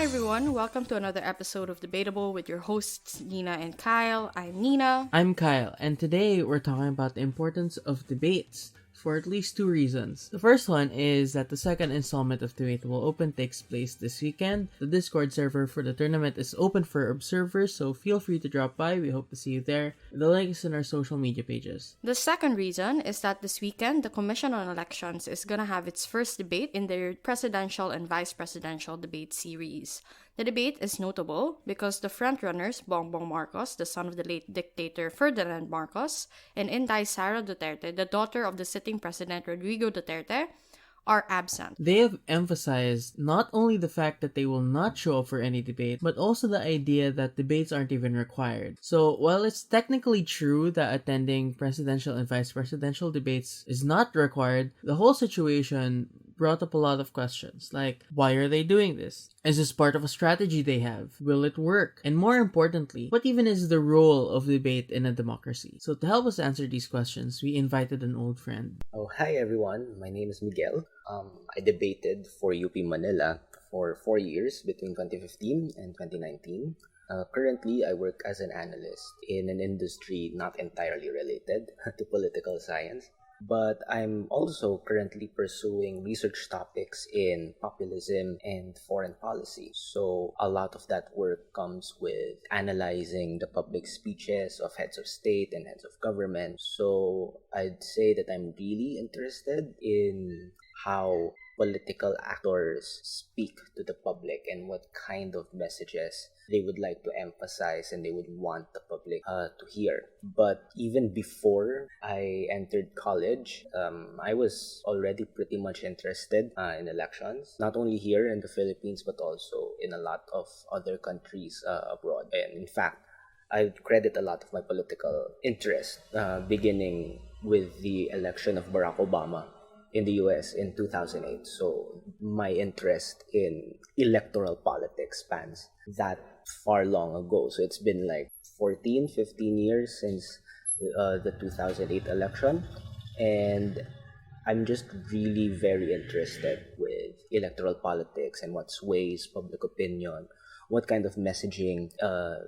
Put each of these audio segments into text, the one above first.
Hi everyone, welcome to another episode of Debatable with your hosts Nina and Kyle. I'm Nina. I'm Kyle, and today we're talking about the importance of debates for at least two reasons. The first one is that the second installment of Debatable Open takes place this weekend. The Discord server for the tournament is open for observers, so feel free to drop by. We hope to see you there. The link is in our social media pages. The second reason is that this weekend, the Commission on Elections is gonna have its first debate in their presidential and vice presidential debate series. The debate is notable because the frontrunners, Bongbong Marcos, the son of the late dictator Ferdinand Marcos, and Inday Sara Duterte, the daughter of the sitting president Rodrigo Duterte, are absent. They have emphasized not only the fact that they will not show up for any debate, but also the idea that debates aren't even required. So while it's technically true that attending presidential and vice presidential debates is not required, the whole situation brought up a lot of questions, like, why are they doing this? Is this part of a strategy they have? Will it work? And more importantly, what even is the role of debate in a democracy? So to help us answer these questions, we invited an old friend. Oh, hi everyone. My name is Miguel. I debated for UP Manila for 4 years between 2015 and 2019. Currently, I work as an analyst in an industry not entirely related to political science. But I'm also currently pursuing research topics in populism and foreign policy. So a lot of that work comes with analyzing the public speeches of heads of state and heads of government. So I'd say that I'm really interested in how political actors speak to the public and what kind of messages they would like to emphasize and they would want the public to hear. But even before I entered college, I was already pretty much interested in elections, not only here in the Philippines, but also in a lot of other countries abroad. And in fact, I credit a lot of my political interest beginning with the election of Barack Obama in the US in 2008. So my interest in electoral politics spans that far long ago. So it's been like 14, 15 years since the 2008 election. And I'm just really very interested with electoral politics and what sways public opinion, what kind of messaging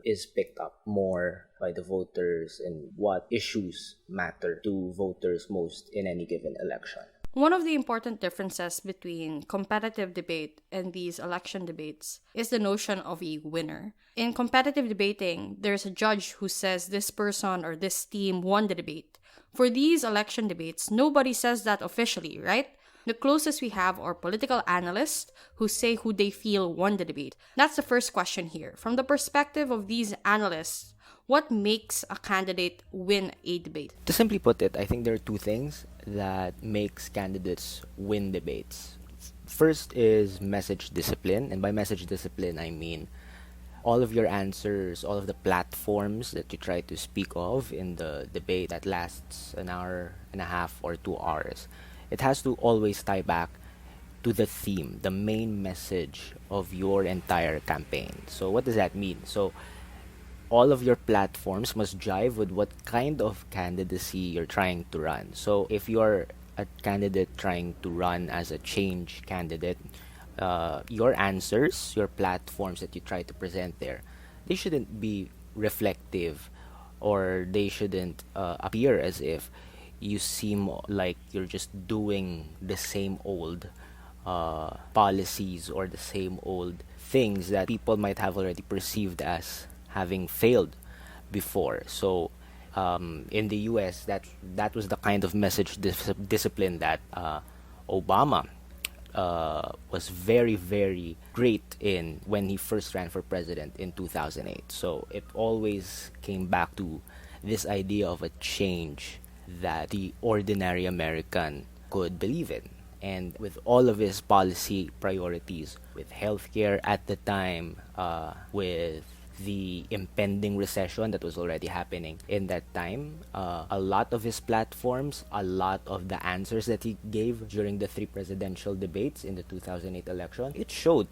is picked up more by the voters, and what issues matter to voters most in any given election. One of the important differences between competitive debate and these election debates is the notion of a winner. In competitive debating, there's a judge who says this person or this team won the debate. For these election debates, nobody says that officially, right? The closest we have are political analysts who say who they feel won the debate. That's the first question here. From the perspective of these analysts, what makes a candidate win a debate? To simply put it, I think there are two things that makes candidates win debates. First is message discipline, and by message discipline I mean all of your answers, all of the platforms that you try to speak of in the debate that lasts an hour and a half or 2 hours. It has to always tie back to the theme, the main message of your entire campaign. So what does that mean? So all of your platforms must jive with what kind of candidacy you're trying to run. So if you're a candidate trying to run as a change candidate, your answers, your platforms that you try to present there, they shouldn't be reflective, or they shouldn't appear as if you seem like you're just doing the same old policies or the same old things that people might have already perceived as having failed before. So in the US, that was the kind of message discipline that Obama was very, very great in when he first ran for president in 2008. So it always came back to this idea of a change that the ordinary American could believe in. And with all of his policy priorities, with healthcare at the time, with the impending recession that was already happening in that time, a lot of his platforms, a lot of the answers that he gave during the 3 presidential debates in the 2008 election, it showed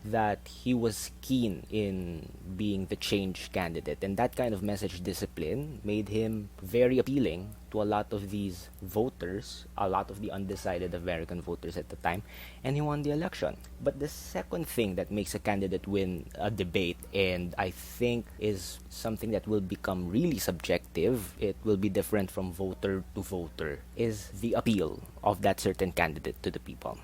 that he was keen in being the change candidate, and that kind of message discipline made him very appealing to a lot of these voters, a lot of the undecided American voters at the time, and he won the election. But the second thing that makes a candidate win a debate, and I think is something that will become really subjective, it will be different from voter to voter, is the appeal of that certain candidate to the people,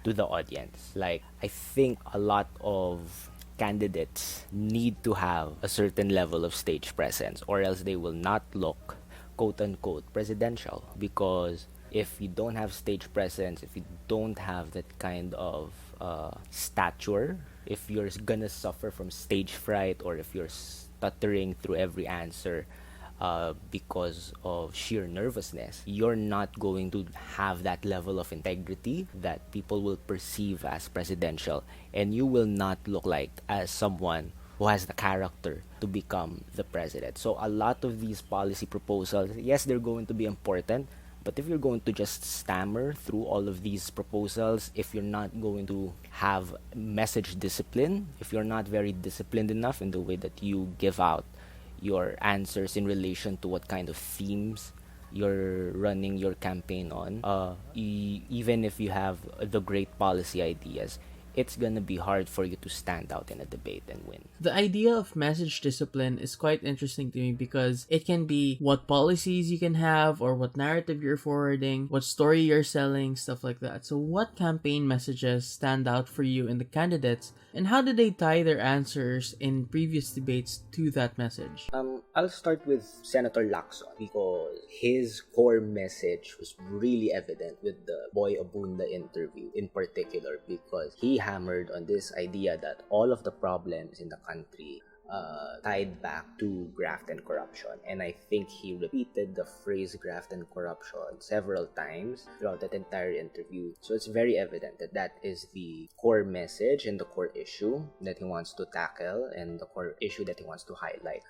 to the audience. Like, I think a lot of candidates need to have a certain level of stage presence, or else they will not look quote unquote presidential. Because if you don't have stage presence, if you don't have that kind of stature, if you're gonna suffer from stage fright, or if you're stuttering through every answer because of sheer nervousness, you're not going to have that level of integrity that people will perceive as presidential, and you will not look like as someone who has the character to become the president. So a lot of these policy proposals, yes, they're going to be important, but if you're going to just stammer through all of these proposals, if you're not going to have message discipline, if you're not very disciplined enough in the way that you give out your answers in relation to what kind of themes you're running your campaign on, even if you have the great policy ideas, it's gonna be hard for you to stand out in a debate and win. The idea of message discipline is quite interesting to me because it can be what policies you can have, or what narrative you're forwarding, what story you're selling, stuff like that. So what campaign messages stand out for you in the candidates, and how did they tie their answers in previous debates to that message? I'll start with Senator Lacson, because his core message was really evident with the Boy Abunda interview in particular, because he hammered on this idea that all of the problems in the country tied back to graft and corruption. And I think he repeated the phrase graft and corruption several times throughout that entire interview. So it's very evident that that is the core message and the core issue that he wants to tackle, and the core issue that he wants to highlight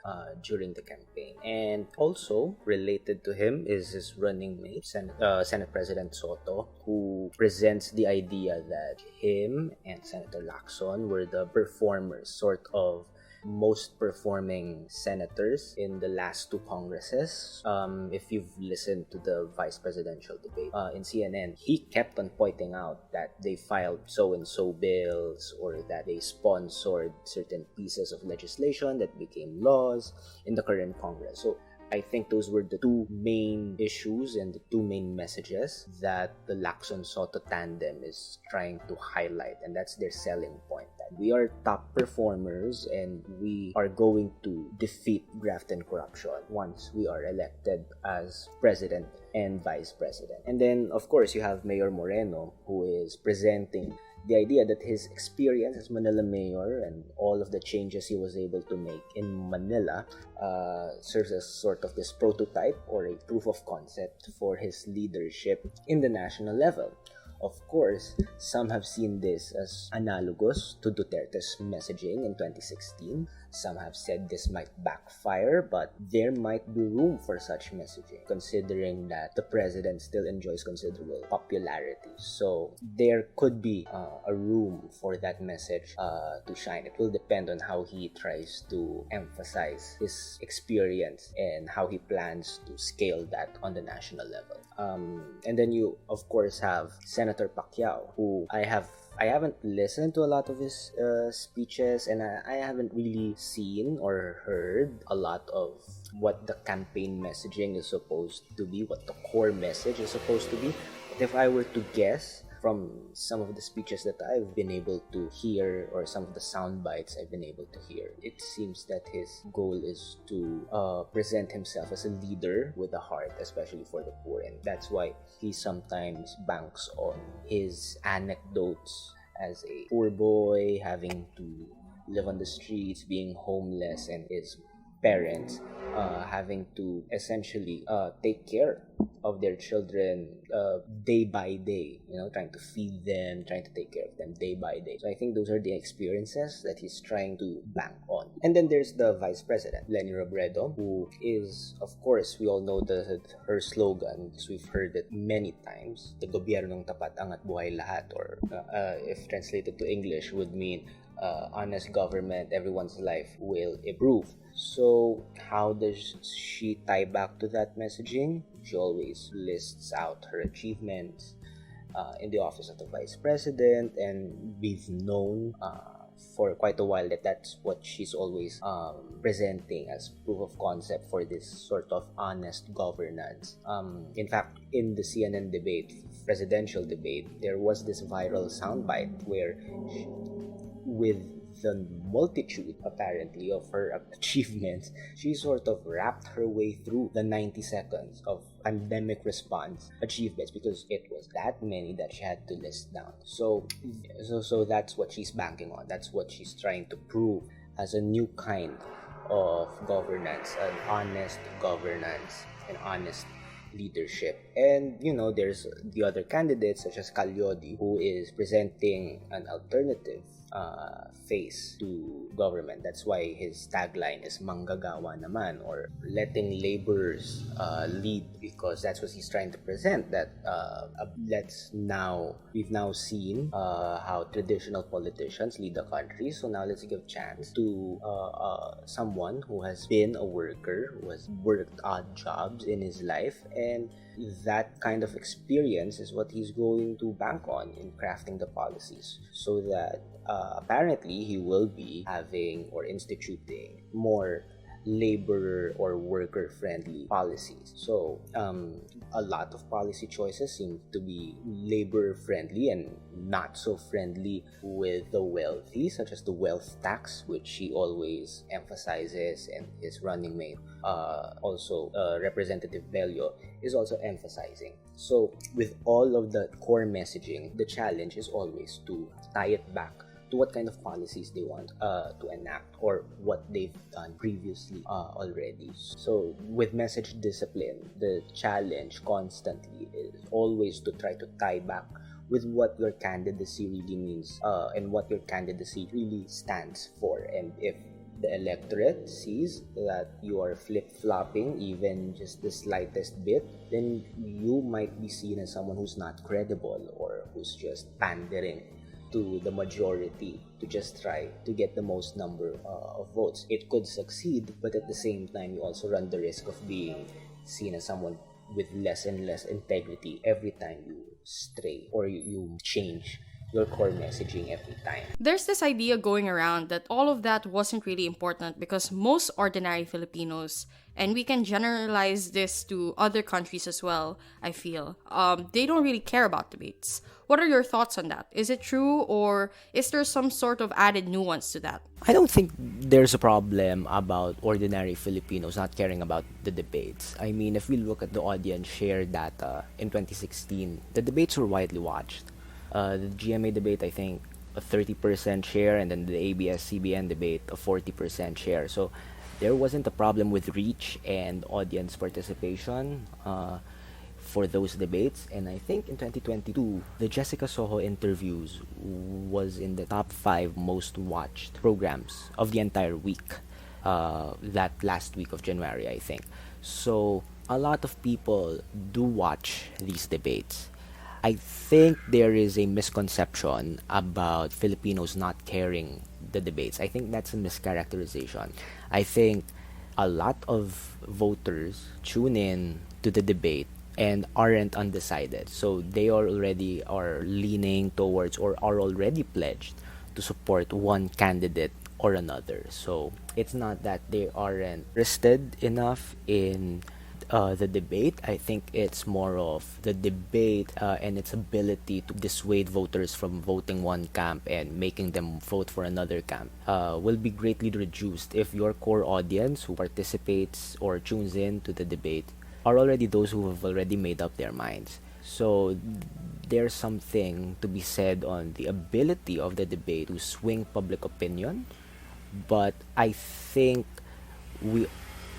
during the campaign. And also related to him is his running mate, Senate President Soto, who presents the idea that him and Senator Lacson were the performers, sort of most performing senators in the last two Congresses. If you've listened to the vice presidential debate in CNN, he kept on pointing out that they filed so-and-so bills, or that they sponsored certain pieces of legislation that became laws in the current Congress. So I think those were the two main issues and the two main messages that the Lacson-Soto tandem is trying to highlight, and that's their selling point. That we are top performers and we are going to defeat graft and corruption once we are elected as president and vice president. And then, of course, you have Mayor Moreno, who is presenting the idea that his experience as Manila mayor and all of the changes he was able to make in Manila serves as sort of this prototype or a proof of concept for his leadership in the national level. Of course, some have seen this as analogous to Duterte's messaging in 2016. Some have said this might backfire, but there might be room for such messaging, considering that the president still enjoys considerable popularity. So there could be a room for that message to shine. It will depend on how he tries to emphasize his experience and how he plans to scale that on the national level. And then you, of course, have Senator Pacquiao, who I haven't listened to a lot of his speeches, and I haven't really seen or heard a lot of what the campaign messaging is supposed to be, what the core message is supposed to be. But if I were to guess from some of the speeches that I've been able to hear, or some of the sound bites I've been able to hear, it seems that his goal is to present himself as a leader with a heart, especially for the poor. And that's why he sometimes banks on his anecdotes as a poor boy, having to live on the streets, being homeless, and his parents having to essentially take care of their children day by day, trying to feed them, trying to take care of them day by day. So I think those are the experiences that he's trying to bank on. And then there's the vice president, Leni Robredo, who is, of course, we all know her slogan, because we've heard it many times, the gobyernong tapat angat buhay lahat, or if translated to English would mean honest government, everyone's life will improve. So, how does she tie back to that messaging? She always lists out her achievements in the office of the vice president, and we've known for quite a while that that's what she's always presenting as proof of concept for this sort of honest governance. In fact, in the CNN debate, presidential debate, there was this viral soundbite where with the multitude apparently of her achievements, she sort of wrapped her way through the 90 seconds of pandemic response achievements, because it was that many that she had to list down. So that's what she's banking on. That's what she's trying to prove as a new kind of governance, an honest governance, an honest leadership. And there's the other candidates such as Calyodi, who is presenting an alternative face to government. That's why his tagline is manggagawa naman, or letting laborers lead, because that's what he's trying to present. That we've now seen how traditional politicians lead the country, so now let's give chance to someone who has been a worker, who has worked odd jobs in his life, and that kind of experience is what he's going to bank on in crafting the policies, so that apparently he will be having or instituting more labor or worker friendly policies. So a lot of policy choices seem to be labor friendly and not so friendly with the wealthy, such as the wealth tax, which he always emphasizes, and his running mate also Representative Bello is also emphasizing. So with all of the core messaging, the challenge is always to tie it back to what kind of policies they want to enact, or what they've done previously already. So with message discipline, the challenge constantly is always to try to tie back with what your candidacy really means, and what your candidacy really stands for. And if the electorate sees that you are flip-flopping even just the slightest bit, then you might be seen as someone who's not credible, or who's just pandering to the majority to just try to get the most number of votes. It could succeed, but at the same time, you also run the risk of being seen as someone with less and less integrity every time you stray, or you change your core messaging every time. There's this idea going around that all of that wasn't really important because most ordinary Filipinos, and we can generalize this to other countries as well, I feel, they don't really care about debates. What are your thoughts on that? Is it true, or is there some sort of added nuance to that? I don't think there's a problem about ordinary Filipinos not caring about the debates. I mean, if we look at the audience share data in 2016, the debates were widely watched. The GMA debate, I think, a 30% share, and then the ABS-CBN debate, a 40% share. So there wasn't a problem with reach and audience participation for those debates. And I think in 2022, the Jessica Soho interviews was in the top 5 most watched programs of the entire week, that last week of January, I think. So a lot of people do watch these debates. I think there is a misconception about Filipinos not caring the debates. I think that's a mischaracterization. I think a lot of voters tune in to the debate and aren't undecided. So they are leaning towards, or are already pledged to support one candidate or another. So it's not that they aren't interested enough in the debate. I think it's more of the debate and its ability to dissuade voters from voting one camp and making them vote for another camp will be greatly reduced if your core audience who participates or tunes in to the debate are already those who have already made up their minds. So there's something to be said on the ability of the debate to swing public opinion, but I think we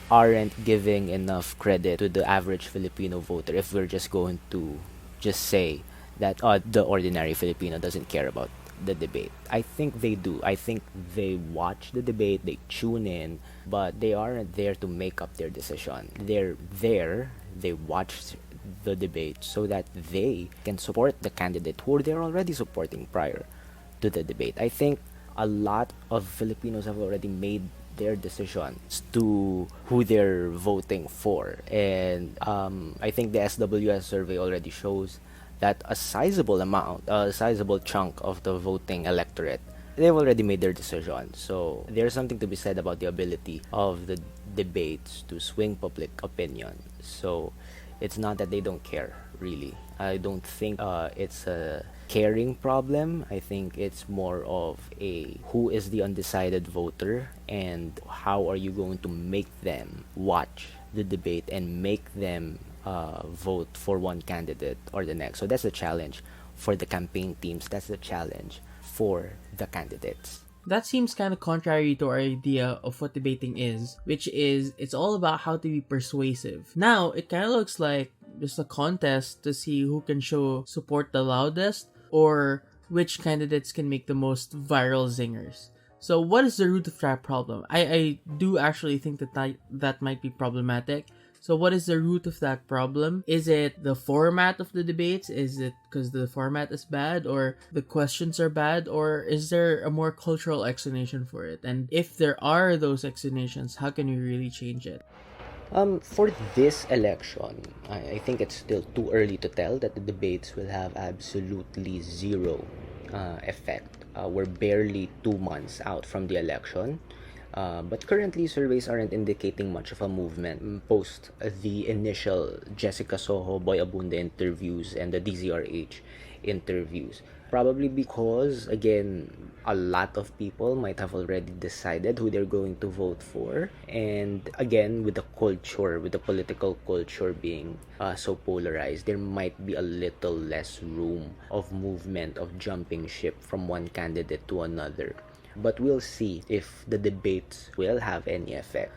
aren't giving enough credit to the average Filipino voter if we're just going to just say that the ordinary Filipino doesn't care about the debate. I think they do. I think they watch the debate, they tune in, but they aren't there to make up their decision. They're there, they watch the debate so that they can support the candidate who they're already supporting prior to the debate. I think a lot of Filipinos have already made their decisions to who they're voting for. And I think the SWS survey already shows that a sizable chunk of the voting electorate, they've already made their decision. So there's something to be said about the ability of the debates to swing public opinion. So it's not that they don't care, really. I don't think it's a caring problem. I think it's more of a who is the undecided voter and how are you going to make them watch the debate and make them vote for one candidate or the next. So that's the challenge for the campaign teams. That's the challenge for the candidates. That seems kind of contrary to our idea of what debating is, which is it's all about how to be persuasive. Now, it kind of looks like just a contest to see who can show support the loudest or which candidates can make the most viral zingers. So what is the root of that problem? I do actually think that might be problematic. So what is the root of that problem? Is it the format of the debates? Is it because the format is bad or the questions are bad? Or is there a more cultural explanation for it? And if there are those explanations, how can we really change it? For this election, I think it's still too early to tell that the debates will have absolutely zero effect. We're barely 2 months out from the election. But currently, surveys aren't indicating much of a movement post the initial Jessica Soho, Boy Abunda interviews and the DZRH interviews. Probably because, again, a lot of people might have already decided who they're going to vote for. And again, with the political culture being so polarized, there might be a little less room of movement, of jumping ship from one candidate to another. But we'll see if the debates will have any effect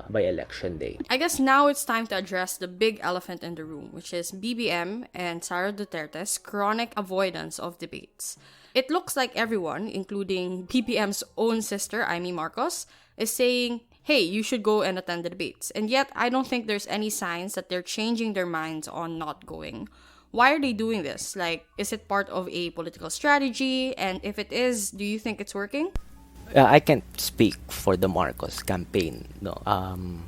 by election day. I guess now it's time to address the big elephant in the room, which is BBM and Sara Duterte's chronic avoidance of debates. It looks like everyone, including BBM's own sister, Amy Marcos, is saying, hey, you should go and attend the debates. And yet, I don't think there's any signs that they're changing their minds on not going. Why are they doing this? Like, is it part of a political strategy? And if it is, do you think it's working? I can't speak for the Marcos campaign. No.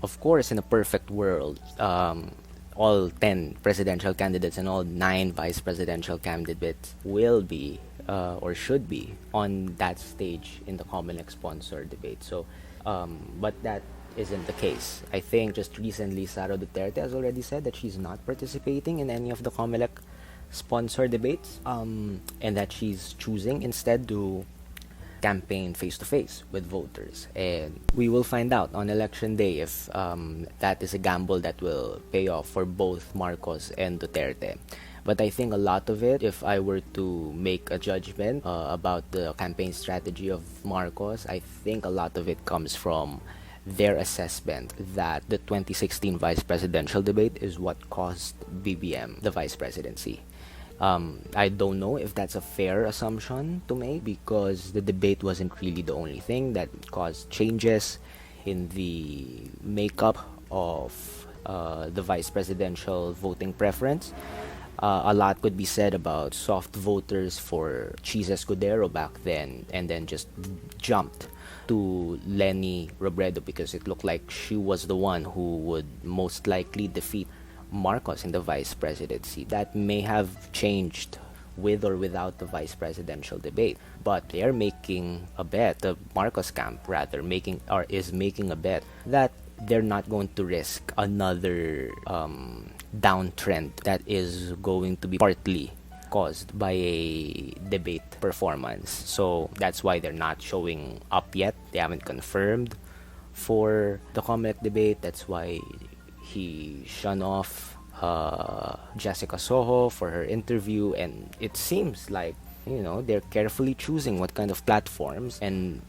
Of course, in a perfect world, all 10 presidential candidates and all 9 vice presidential candidates will be or should be on that stage in the Comelec sponsor debate. So, but that isn't the case. I think just recently Sara Duterte has already said that she's not participating in any of the Comelec sponsor debates, and that she's choosing instead to campaign face-to-face with voters. And we will find out on election day if that is a gamble that will pay off for both Marcos and Duterte. But I think a lot of it, if I were to make a judgment about the campaign strategy of Marcos, I think a lot of it comes from their assessment that the 2016 vice presidential debate is what cost BBM the vice presidency. I don't know if that's a fair assumption to make because the debate wasn't really the only thing that caused changes in the makeup of the vice presidential voting preference. A lot could be said about soft voters for Cheese Escudero back then and then just jumped to Leni Robredo because it looked like she was the one who would most likely defeat Marcos in the vice presidency. That may have changed with or without the vice presidential debate, but they're making a bet, the Marcos camp rather is making a bet that they're not going to risk another downtrend that is going to be partly caused by a debate performance. So that's why they're not showing up yet. They haven't confirmed for the Comelec debate. That's why he shun off Jessica Soho for her interview, and it seems like they're carefully choosing what kind of platforms and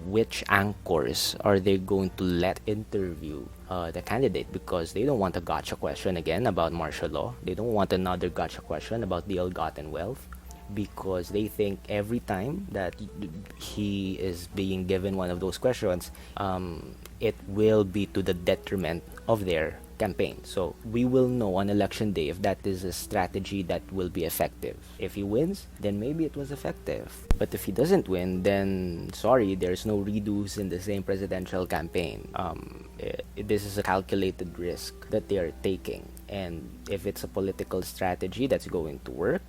which anchors are they going to let interview the candidate, because they don't want a gotcha question again about martial law. They don't want another gotcha question about the ill-gotten wealth, because they think every time that he is being given one of those questions, it will be to the detriment of their campaign. So we will know on election day if that is a strategy that will be effective. If he wins, then maybe it was effective. But if he doesn't win, then sorry, there's no redos in the same presidential campaign. This is a calculated risk that they are taking. And if it's a political strategy that's going to work,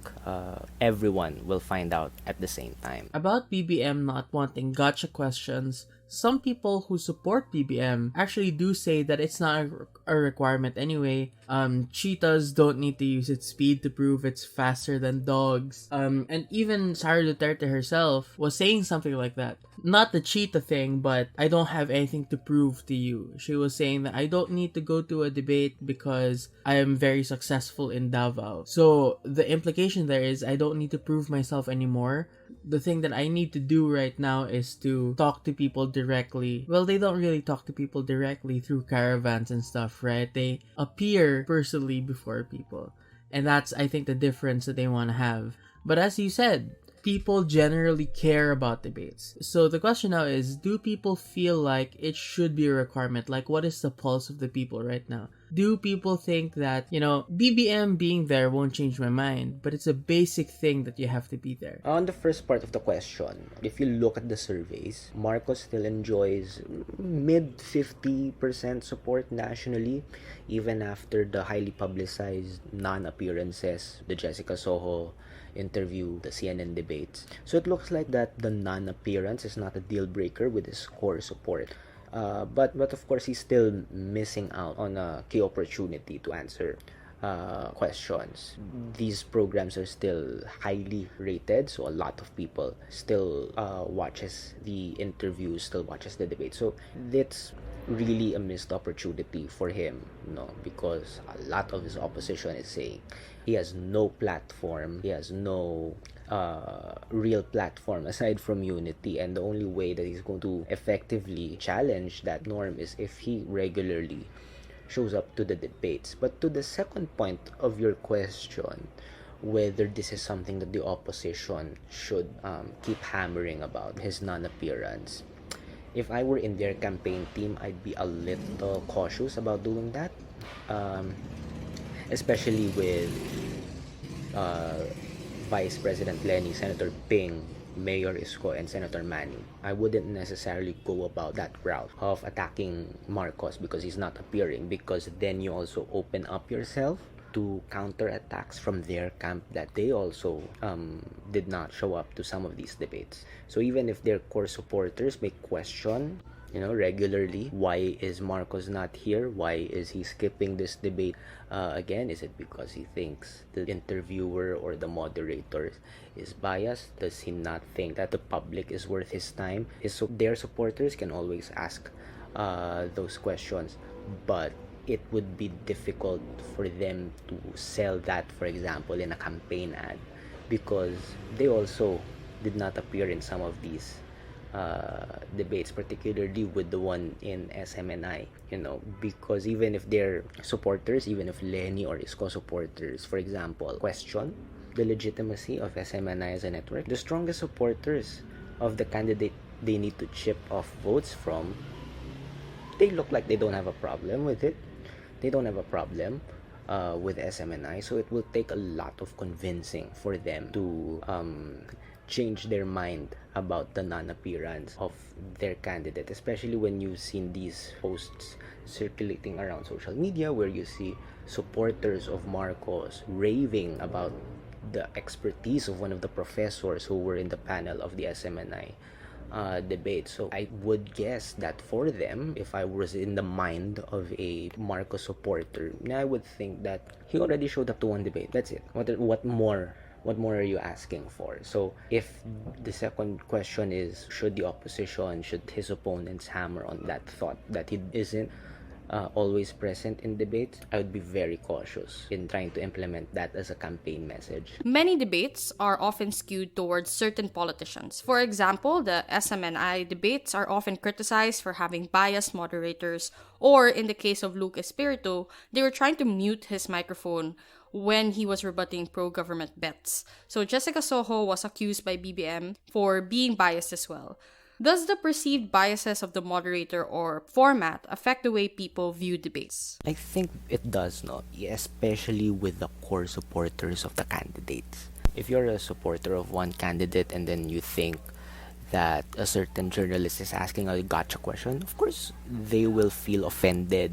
everyone will find out at the same time. About BBM not wanting gotcha questions, some people who support BBM actually do say that it's not a requirement anyway. Cheetahs don't need to use its speed to prove it's faster than dogs. And even Sara Duterte herself was saying something like that. Not the cheetah thing, but I don't have anything to prove to you. She was saying that I don't need to go to a debate because I am very successful in Davao. So the implication there is I don't need to prove myself anymore. The thing that I need to do right now is to talk to people directly. Well, they don't really talk to people directly through caravans and stuff, right? They appear personally before people. And that's, I think, the difference that they want to have. But as you said, people generally care about debates. So the question now is, do people feel like it should be a requirement? Like, what is the pulse of the people right now? Do people think that, BBM being there won't change my mind, but it's a basic thing that you have to be there? On the first part of the question, if you look at the surveys, Marcos still enjoys mid 50% support nationally, even after the highly publicized non-appearances, the Jessica Soho interview, the CNN debates. So it looks like that the non-appearance is not a deal breaker with his core support. But of course, he's still missing out on a key opportunity to answer questions. These programs are still highly rated, so a lot of people still watches the interviews, still watches the debate. So that's really a missed opportunity for him, because a lot of his opposition is saying he has no platform, he has no real platform aside from unity, and the only way that he's going to effectively challenge that norm is if he regularly shows up to the debates. But to the second point of your question, whether this is something that the opposition should keep hammering about, his non-appearance, if I were in their campaign team, I'd be a little cautious about doing that, especially with Vice President Lenny, Senator Ping, Mayor Isko, and Senator Manny. I wouldn't necessarily go about that route of attacking Marcos because he's not appearing, because then you also open up yourself to counterattacks from their camp that they also did not show up to some of these debates. So even if their core supporters may question regularly, why is Marcos not here? Why is he skipping this debate? Again, is it because he thinks the interviewer or the moderator is biased? Does he not think that the public is worth his time? Their supporters can always ask those questions, but it would be difficult for them to sell that, for example, in a campaign ad, because they also did not appear in some of these debates, particularly with the one in SMNI, because even if their supporters, even if Lenny or Isko supporters, for example, question the legitimacy of SMNI as a network, the strongest supporters of the candidate they need to chip off votes from, they look like they don't have a problem with it. They don't have a problem with SMNI, so it will take a lot of convincing for them to change their mind about the non-appearance of their candidate, especially when you've seen these posts circulating around social media where you see supporters of Marcos raving about the expertise of one of the professors who were in the panel of the SMNI debate. So I would guess that for them, if I was in the mind of a Marcos supporter, I would think that he already showed up to one debate. That's it. What more are you asking for? So if the second question is, should the opposition, should his opponents hammer on that thought that he isn't always present in debates, I would be very cautious in trying to implement that as a campaign message. Many debates are often skewed towards certain politicians. For example, the SMNI debates are often criticized for having biased moderators, or in the case of Luke Espiritu, they were trying to mute his microphone when he was rebutting pro-government bets. So Jessica Soho was accused by BBM for being biased as well. Does the perceived biases of the moderator or format affect the way people view debates? I think it does, no? Especially with the core supporters of the candidates. If you're a supporter of one candidate and then you think that a certain journalist is asking a gotcha question, of course they will feel offended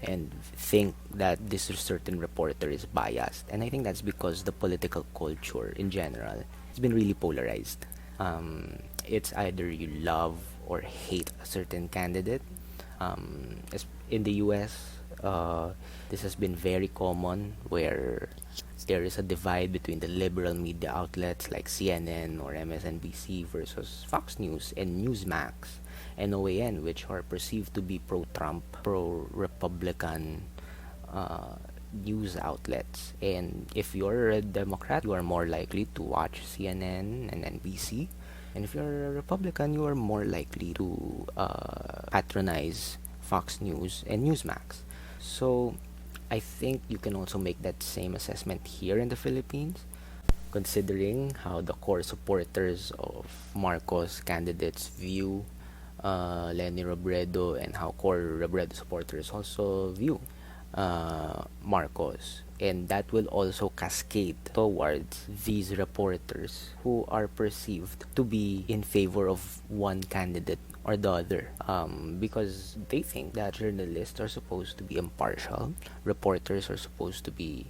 and think that this certain reporter is biased. And I think that's because the political culture in general has been really polarized. It's either you love or hate a certain candidate. In the US, this has been very common where there is a divide between the liberal media outlets like CNN or MSNBC versus Fox News and Newsmax and OAN, which are perceived to be pro-Trump, pro-Republican news outlets. And if you're a Democrat, you are more likely to watch CNN and NBC. And if you're a Republican, you are more likely to patronize Fox News and Newsmax. So I think you can also make that same assessment here in the Philippines, considering how the core supporters of Marcos candidates view Lenny Robredo and how core Robredo supporters also view Marcos. And that will also cascade towards these reporters who are perceived to be in favor of one candidate or the other, because they think that journalists are supposed to be impartial, reporters are supposed to be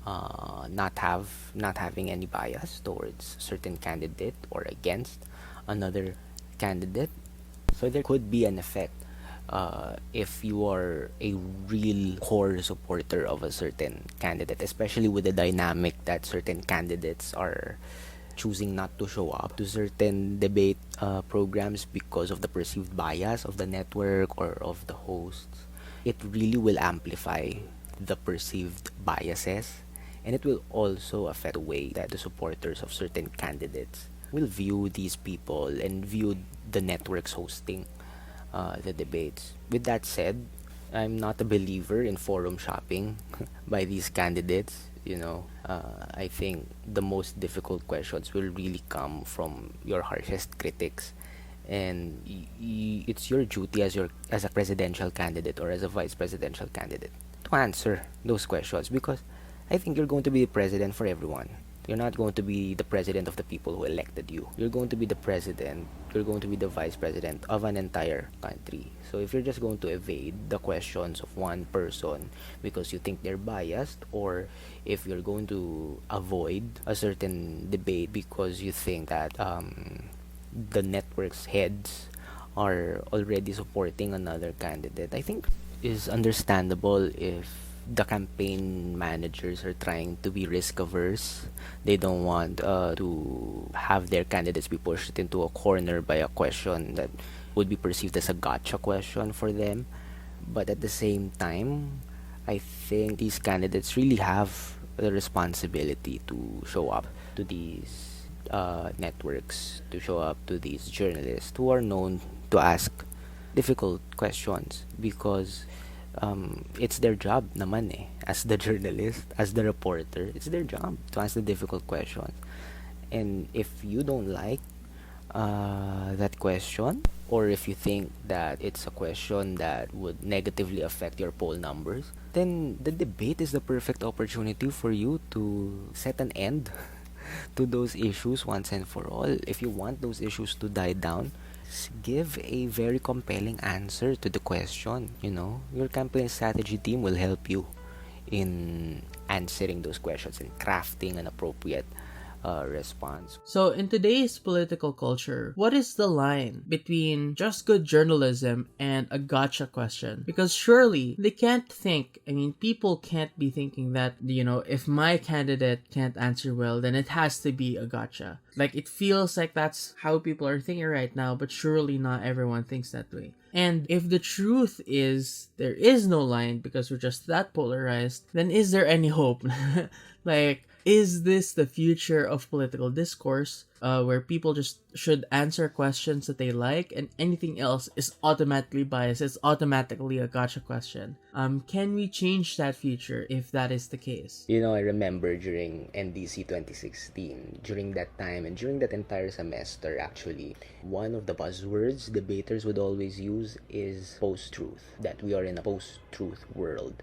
not having any bias towards certain candidate or against another candidate. So there could be an effect if you are a real core supporter of a certain candidate, especially with the dynamic that certain candidates are choosing not to show up to certain debate programs because of the perceived bias of the network or of the hosts. It really will amplify the perceived biases, and it will also affect the way that the supporters of certain candidates will view these people and view the networks hosting the debates. With that said, I'm not a believer in forum shopping by these candidates. I think the most difficult questions will really come from your harshest critics, and it's your duty as a presidential candidate or as a vice presidential candidate to answer those questions, because I think you're going to be the president for everyone. You're not going to be the president of the people who elected you. You're going to be the president, you're going to be the vice president of an entire country. So if you're just going to evade the questions of one person because you think they're biased, or if you're going to avoid a certain debate because you think that the network's heads are already supporting another candidate, I think is understandable if the campaign managers are trying to be risk averse. They don't want to have their candidates be pushed into a corner by a question that would be perceived as a gotcha question for them. But at the same time, I think these candidates really have the responsibility to show up to these networks, to show up to these journalists who are known to ask difficult questions, because it's their job naman as the journalist, as the reporter. It's their job to ask the difficult questions. And if you don't like that question, or if you think that it's a question that would negatively affect your poll numbers, then the debate is the perfect opportunity for you to set an end to those issues once and for all. If you want those issues to die down, give a very compelling answer to the question. Your campaign strategy team will help you in answering those questions and crafting an appropriate response. So, in today's political culture, what is the line between just good journalism and a gotcha question? Because surely they can't think, people can't be thinking that, if my candidate can't answer well, then it has to be a gotcha. Like, it feels like that's how people are thinking right now, but surely not everyone thinks that way. And if the truth is there is no line because we're just that polarized, then is there any hope? Like, Is this the future of political discourse, where people just should answer questions that they like and anything else is automatically biased? It's automatically a gotcha question. Can we change that future if that is the case? You know, I remember during NDC 2016, during that time and during that entire semester, actually, one of the buzzwords debaters would always use is post-truth, that we are in a post-truth world,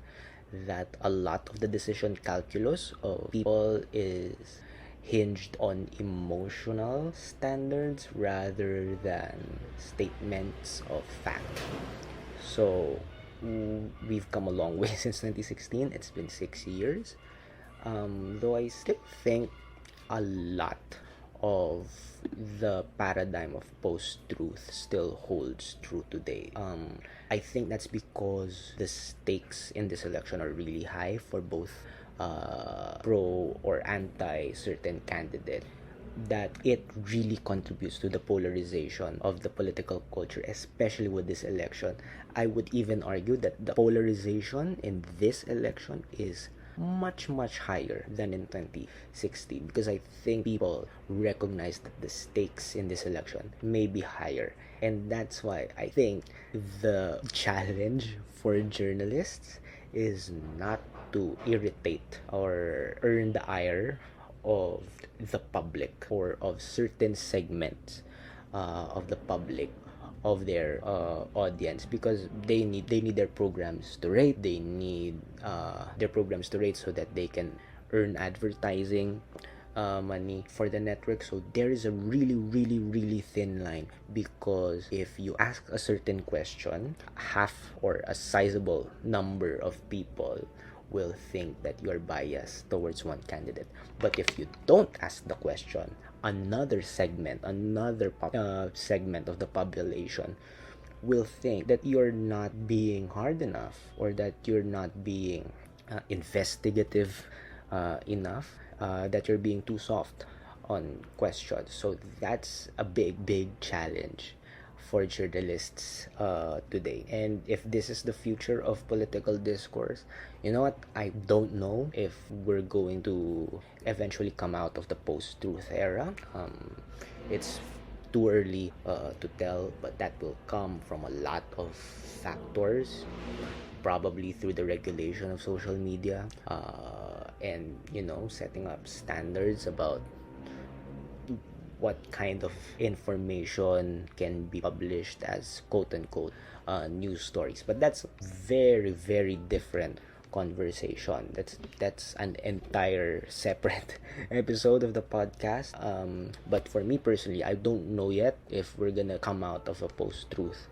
that a lot of the decision calculus of people is hinged on emotional standards rather than statements of fact. So we've come a long way since 2016. It's been 6 years. Though I still think a lot of the paradigm of post-truth still holds true today. I think that's because the stakes in this election are really high for both pro or anti certain candidate, that it really contributes to the polarization of the political culture, especially with this election. I would even argue that the polarization in this election is much higher than in 2016, because I think people recognize that the stakes in this election may be higher, and that's why I think the challenge for journalists is not to irritate or earn the ire of the public or of certain segments of the public, of their audience, because they need their programs to rate. They need their programs to rate so that they can earn advertising money for the network. So there is a really thin line, because if you ask a certain question, half or a sizable number of people will think that you are biased towards one candidate. But if you don't ask the question, another segment of the population will think that you're not being hard enough, or that you're not being investigative enough, that you're being too soft on questions. So that's a big challenge for journalists today. And if this is the future of political discourse, you know what? I don't know if we're going to eventually come out of the post-truth era. It's too early to tell, but that will come from a lot of factors, probably through the regulation of social media, and setting up standards about what kind of information can be published as quote-unquote news stories. But that's very different conversation. That's an entire separate episode of the podcast. But for me personally, I don't know yet if we're gonna come out of a post-truth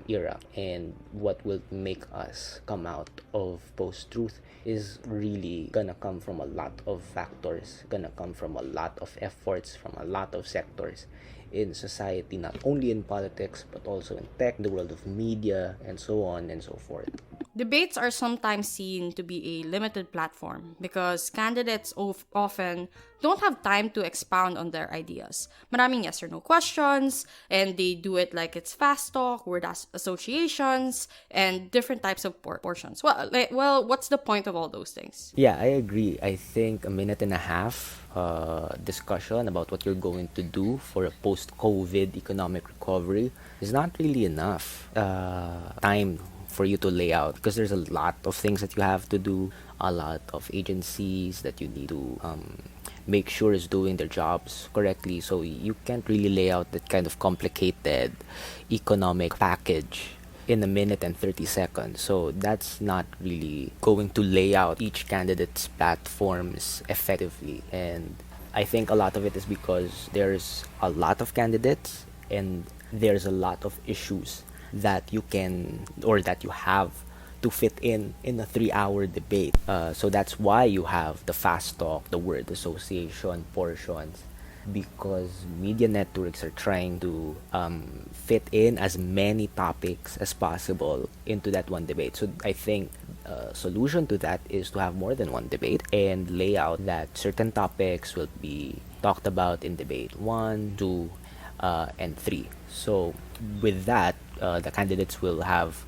era, and what will make us come out of post-truth is really gonna come from a lot of factors, gonna come from a lot of efforts from a lot of sectors in society, not only in politics but also in tech, the world of media, and so on and so forth. Debates are sometimes seen to be a limited platform because candidates often don't have time to expound on their ideas. Maraming yes or no questions, and they do it like it's fast talk, word associations, and different types of portions. Well, what's the point of all those things? Yeah, I agree. I think a minute and a half discussion about what you're going to do for a post-COVID economic recovery is not really enough time for you to lay out, because there's a lot of things that you have to do, a lot of agencies that you need to make sure is doing their jobs correctly. So you can't really lay out that kind of complicated economic package in a minute and 30 seconds. So that's not really going to lay out each candidate's platforms effectively. And I think a lot of it is because there's a lot of candidates and there's a lot of issues that you can, or that you have to fit in a 3-hour debate. So that's why you have the fast talk, the word association portions, because media networks are trying to fit in as many topics as possible into that one debate. So I think a solution to that is to have more than one debate and lay out that certain topics will be talked about in debate 1, 2, and 3. So with that, the candidates will have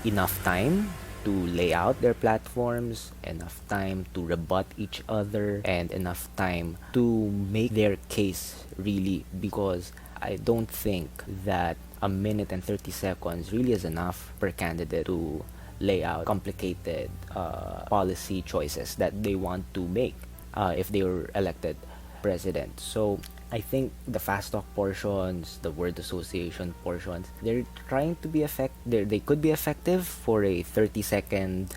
enough time to lay out their platforms, enough time to rebut each other, and enough time to make their case really, because I don't think that a minute and 30 seconds really is enough per candidate to lay out complicated policy choices that they want to make if they were elected president. So I think the fast talk portions, the word association portions, they're trying to be they could be effective for a 30-second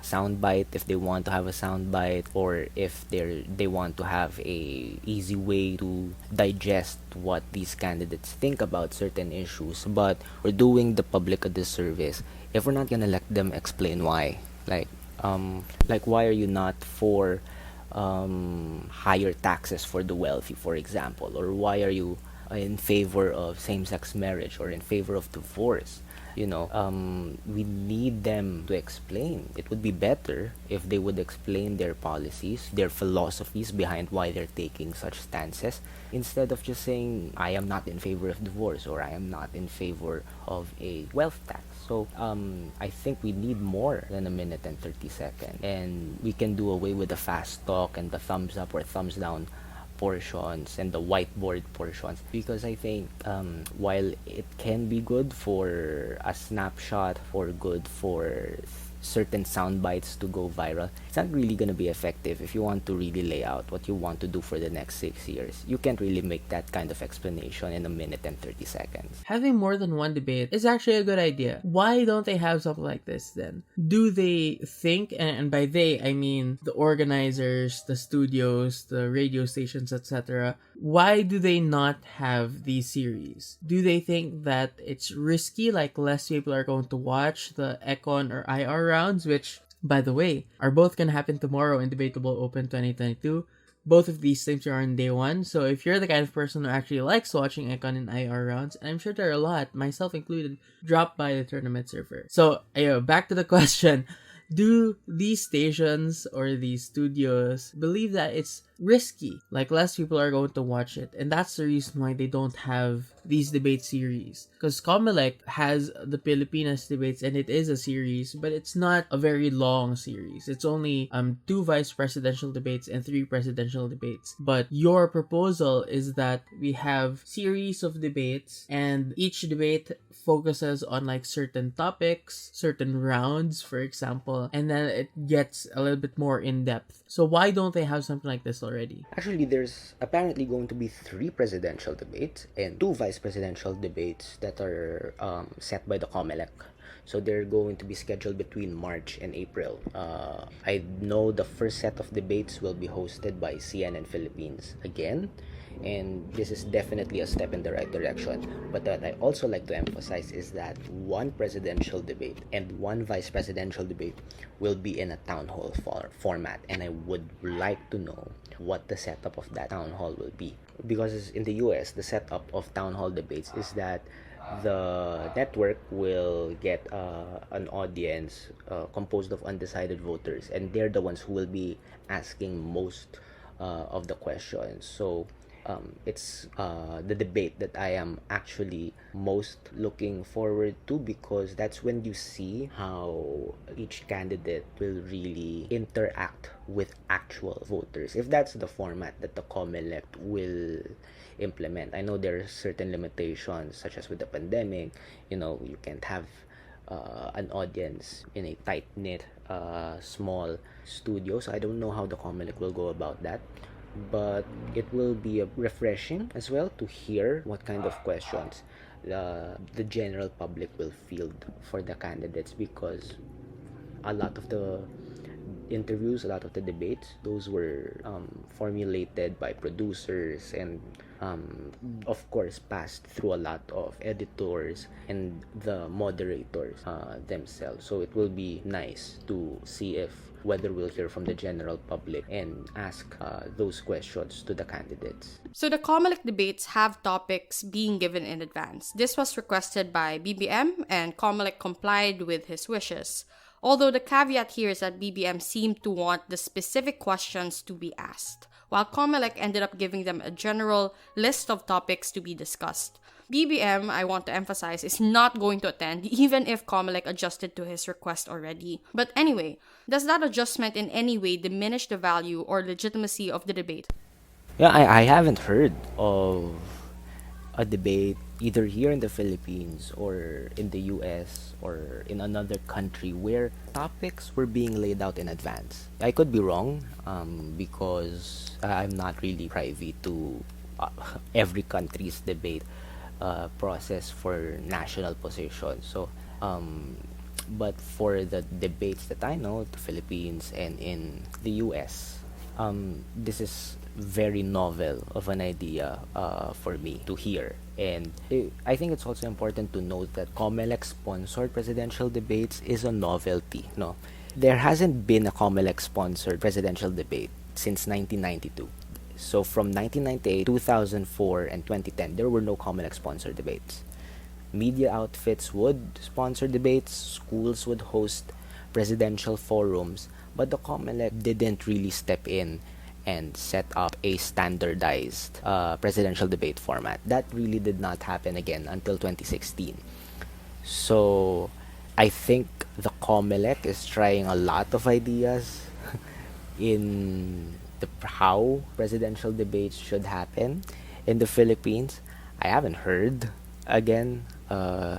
soundbite if they want to have a soundbite, or if they want to have a easy way to digest what these candidates think about certain issues. But we're doing the public a disservice if we're not gonna let them explain why. Like why are you not for higher taxes for the wealthy, for example, or why are you in favor of same-sex marriage or in favor of divorce? We need them to explain. It would be better if they would explain their policies, their philosophies behind why they're taking such stances, instead of just saying, I am not in favor of divorce, or I am not in favor of a wealth tax. So I think we need more than a minute and 30 seconds, and we can do away with the fast talk and the thumbs up or thumbs down portions and the whiteboard portions, because I think while it can be good for a snapshot or good for certain sound bites to go viral, it's not really going to be effective if you want to really lay out what you want to do for the next 6 years. You can't really make that kind of explanation in a minute and 30 seconds. Having more than one debate is actually a good idea. Why don't they have something like this then? Do they think, and by they I mean the organizers, the studios, the radio stations, etc., why do they not have these series? Do they think that it's risky, like less people are going to watch the Econ or IR rounds, which, by the way, are both going to happen tomorrow in Debatable Open 2022. Both of these things are on day one, so if you're the kind of person who actually likes watching Econ and IR rounds, and I'm sure there are a lot, myself included, drop by the tournament server. So, back to the question. Do these stations or these studios believe that it's risky, like less people are going to watch it, and that's the reason why they don't have these debate series? Because Comelec has the Filipinos debates, and it is a series, but it's not a very long series. It's only 2 vice presidential debates and 3 presidential debates. But your proposal is that we have series of debates, and each debate focuses on like certain topics, certain rounds, for example, and then it gets a little bit more in depth. So why don't they have something like this already? Actually, there's apparently going to be 3 presidential debates and 2 vice presidential debates that are set by the COMELEC. So they're going to be scheduled between March and April. I know the first set of debates will be hosted by CNN Philippines again, and this is definitely a step in the right direction. But what I also like to emphasize is that 1 presidential debate and 1 vice presidential debate will be in a town hall format, and I would like to know what the setup of that town hall will be. Because in the US, the setup of town hall debates is that the network will get an audience composed of undecided voters, and they're the ones who will be asking most of the questions. So it's the debate that I am actually most looking forward to, because that's when you see how each candidate will really interact with actual voters, if that's the format that the COMELEC will implement. I know there are certain limitations, such as with the pandemic, you can't have an audience in a tight-knit small studio, so I don't know how the COMELEC will go about that. But it will be refreshing as well to hear what kind of questions the general public will field for the candidates, because a lot of the interviews, a lot of the debates, those were formulated by producers and of course passed through a lot of editors and the moderators themselves. So it will be nice to see whether we'll hear from the general public and ask those questions to the candidates. So the COMELEC debates have topics being given in advance. This was requested by BBM, and COMELEC complied with his wishes. Although the caveat here is that BBM seemed to want the specific questions to be asked, while COMELEC ended up giving them a general list of topics to be discussed. BBM, I want to emphasize, is not going to attend even if Comelec adjusted to his request already. But anyway, does that adjustment in any way diminish the value or legitimacy of the debate? Yeah, I haven't heard of a debate either here in the Philippines or in the US or in another country where topics were being laid out in advance. I could be wrong, because I'm not really privy to every country's debate process for national position. So, but for the debates that I know, the Philippines and in the US, this is very novel of an idea for me to hear. And I think it's also important to note that COMELEC sponsored presidential debates is a novelty. No, there hasn't been a COMELEC sponsored presidential debate since 1992. So from 1998, 2004, and 2010, there were no COMELEC sponsored debates. Media outfits would sponsor debates, schools would host presidential forums, but the COMELEC didn't really step in and set up a standardized presidential debate format. That really did not happen again until 2016. So I think the COMELEC is trying a lot of ideas in how presidential debates should happen in the Philippines. I haven't heard again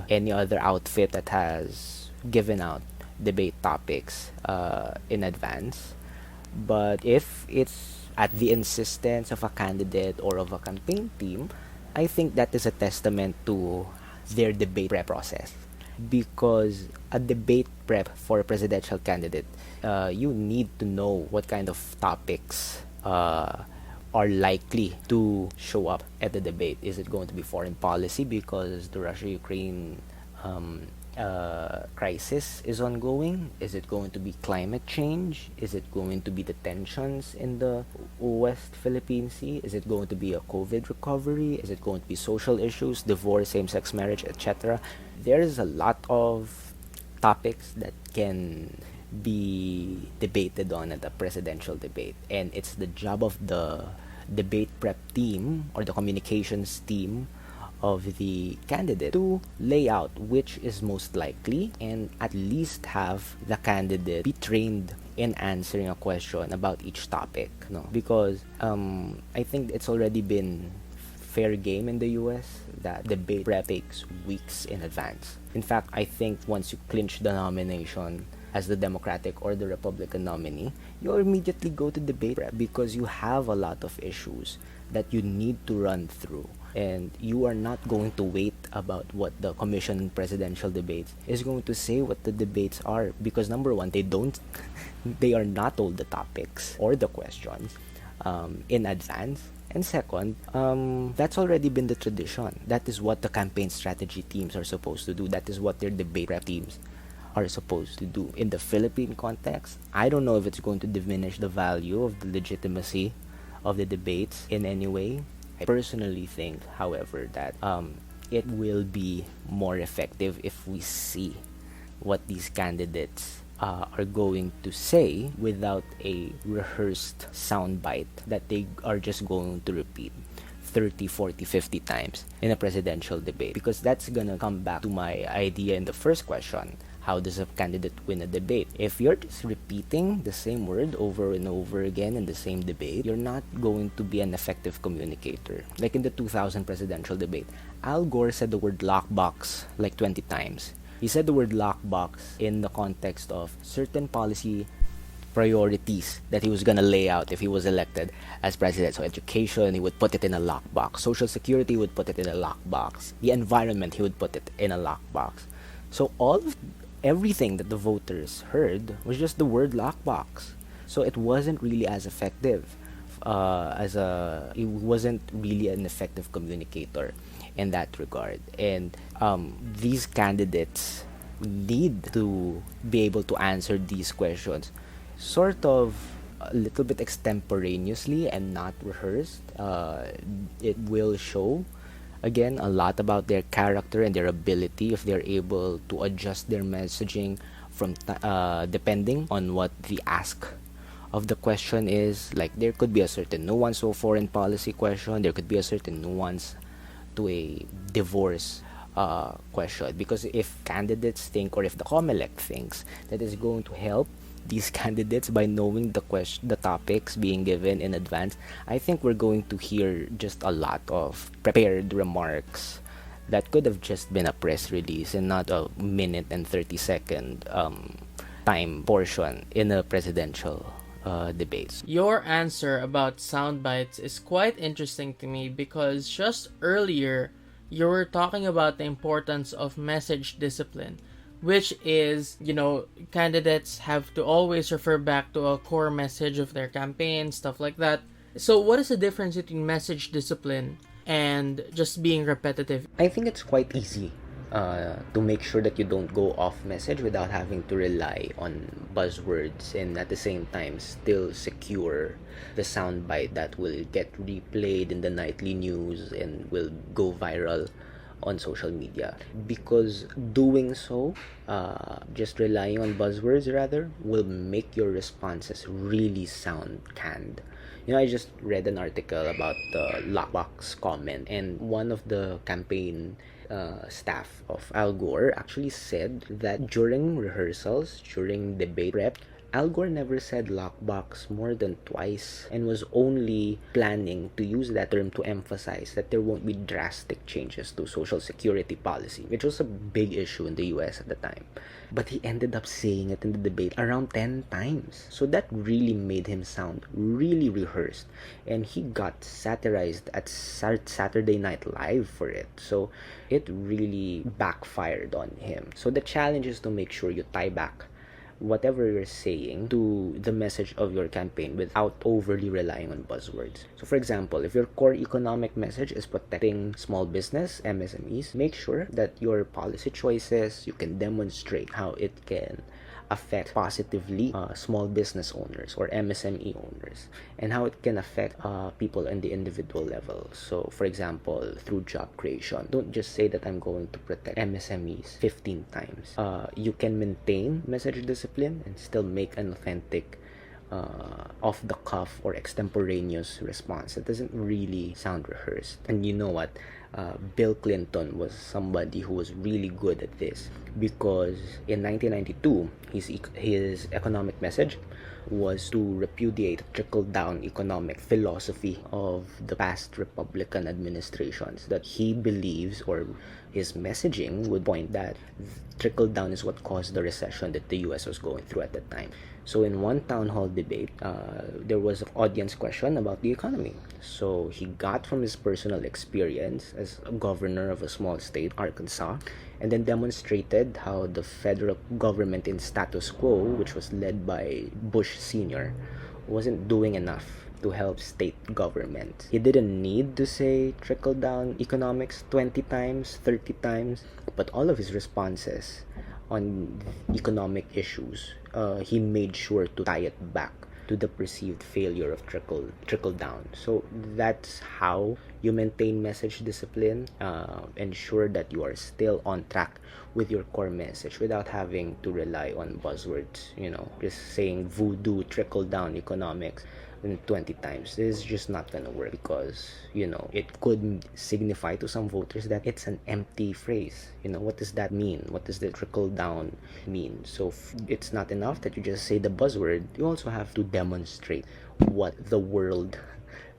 any other outfit that has given out debate topics in advance. But if it's at the insistence of a candidate or of a campaign team, I think that is a testament to their debate prep process. Because a debate prep for a presidential candidate, you need to know what kind of topics are likely to show up at the debate. Is it going to be foreign policy because the Russia-Ukraine crisis is ongoing? Is it going to be climate change? Is it going to be the tensions in the West Philippine Sea? Is it going to be a COVID recovery? Is it going to be social issues, divorce, same-sex marriage, etc.? There is a lot of topics that can be debated on at a presidential debate, and it's the job of the debate prep team or the communications team of the candidate to lay out which is most likely and at least have the candidate be trained in answering a question about each topic, no? Because I think it's already been fair game in the US that debate prep takes weeks in advance. In fact, I think once you clinch the nomination as the Democratic or the Republican nominee, you immediately go to debate prep because you have a lot of issues that you need to run through. And you are not going to wait about what the commission presidential debates is going to say what the debates are, because number one, they are not told the topics or the questions in advance. And second, that's already been the tradition. That is what the campaign strategy teams are supposed to do. That is what their debate prep teams are supposed to do. In the Philippine context, I don't know if it's going to diminish the value of the legitimacy of the debates in any way. I personally think, however, that it will be more effective if we see what these candidates are going to say without a rehearsed soundbite that they are just going to repeat 30, 40, 50 times in a presidential debate. Because that's gonna come back to my idea in the first question. How does a candidate win a debate? If you're just repeating the same word over and over again in the same debate, you're not going to be an effective communicator. Like in the 2000 presidential debate, Al Gore said the word lockbox like 20 times. He said the word lockbox in the context of certain policy priorities that he was going to lay out if he was elected as president. So education, he would put it in a lockbox. Social security, he would put it in a lockbox. The environment, he would put it in a lockbox. So everything that the voters heard was just the word lockbox. So it wasn't really as effective. It wasn't really an effective communicator in that regard. And these candidates need to be able to answer these questions sort of a little bit extemporaneously and not rehearsed. It will show again a lot about their character and their ability if they're able to adjust their messaging from depending on what the ask of the question is. Like there could be a certain nuance of foreign policy question, there could be a certain nuance to a divorce question, because if candidates think, or if the COMELEC thinks that is going to help these candidates by knowing the topics being given in advance, I think we're going to hear just a lot of prepared remarks that could have just been a press release and not a minute and 30-second time portion in a presidential debates. Your answer about sound bites is quite interesting to me because just earlier you were talking about the importance of message discipline, which is, candidates have to always refer back to a core message of their campaign, stuff like that. So what is the difference between message discipline and just being repetitive? I think it's quite easy to make sure that you don't go off message without having to rely on buzzwords, and at the same time still secure the soundbite that will get replayed in the nightly news and will go viral on social media. Because doing so, just relying on buzzwords rather, will make your responses really sound canned. I just read an article about the lockbox comment, and one of the campaign staff of Al Gore actually said that during rehearsals, during debate prep, Al Gore never said lockbox more than twice and was only planning to use that term to emphasize that there won't be drastic changes to social security policy, which was a big issue in the US at the time. But he ended up saying it in the debate around 10 times. So that really made him sound really rehearsed. And he got satirized at Saturday Night Live for it. So it really backfired on him. So the challenge is to make sure you tie back whatever you're saying to the message of your campaign without overly relying on buzzwords. So for example, if your core economic message is protecting small business, MSMEs, make sure that your policy choices, you can demonstrate how it can affect positively small business owners or MSME owners, and how it can affect people in the individual level. So for example, through job creation, don't just say that I'm going to protect MSMEs 15 times. You can maintain message discipline and still make an authentic off the cuff or extemporaneous response. It doesn't really sound rehearsed. And you know what? Bill Clinton was somebody who was really good at this, because in 1992 his economic message was to repudiate trickle-down economic philosophy of the past Republican administrations, that he believes, or his messaging would point that trickle-down is what caused the recession that the US was going through at the time. So in one town hall debate, there was an audience question about the economy. So he got from his personal experience as a governor of a small state, Arkansas, and then demonstrated how the federal government in status quo, which was led by Bush Sr., wasn't doing enough to help state government. He didn't need to say trickle-down economics 20 times, 30 times, but all of his responses on economic issues, he made sure to tie it back to the perceived failure of trickle down. So that's how you maintain message discipline, ensure that you are still on track with your core message without having to rely on buzzwords, just saying voodoo trickle down economics 20 times. This is just not gonna work, because it could signify to some voters that it's an empty phrase. What does that mean? What does the trickle down mean? So it's not enough that you just say the buzzword. You also have to demonstrate what the world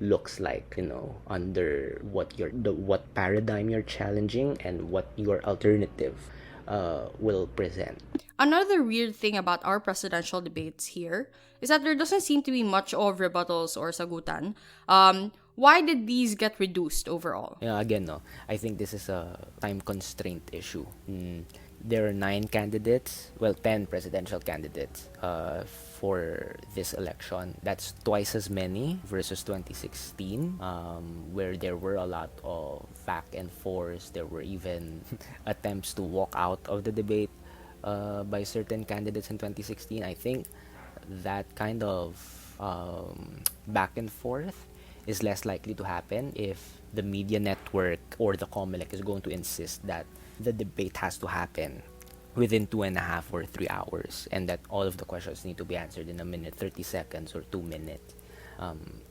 looks like, under what paradigm you're challenging and what your alternative will present. Another weird thing about our presidential debates here is that there doesn't seem to be much of rebuttals or sagutan. Why did these get reduced overall? Yeah, again, no, I think this is a time constraint issue. There are 9 candidates, 10 presidential candidates for this election. That's twice as many versus 2016, where there were a lot of back and forth. There were even attempts to walk out of the debate by certain candidates in 2016. I think that kind of back and forth is less likely to happen if the media network or the COMELEC is going to insist that the debate has to happen within 2.5 or 3 hours, and that all of the questions need to be answered in a minute, 30 seconds, or 2 minutes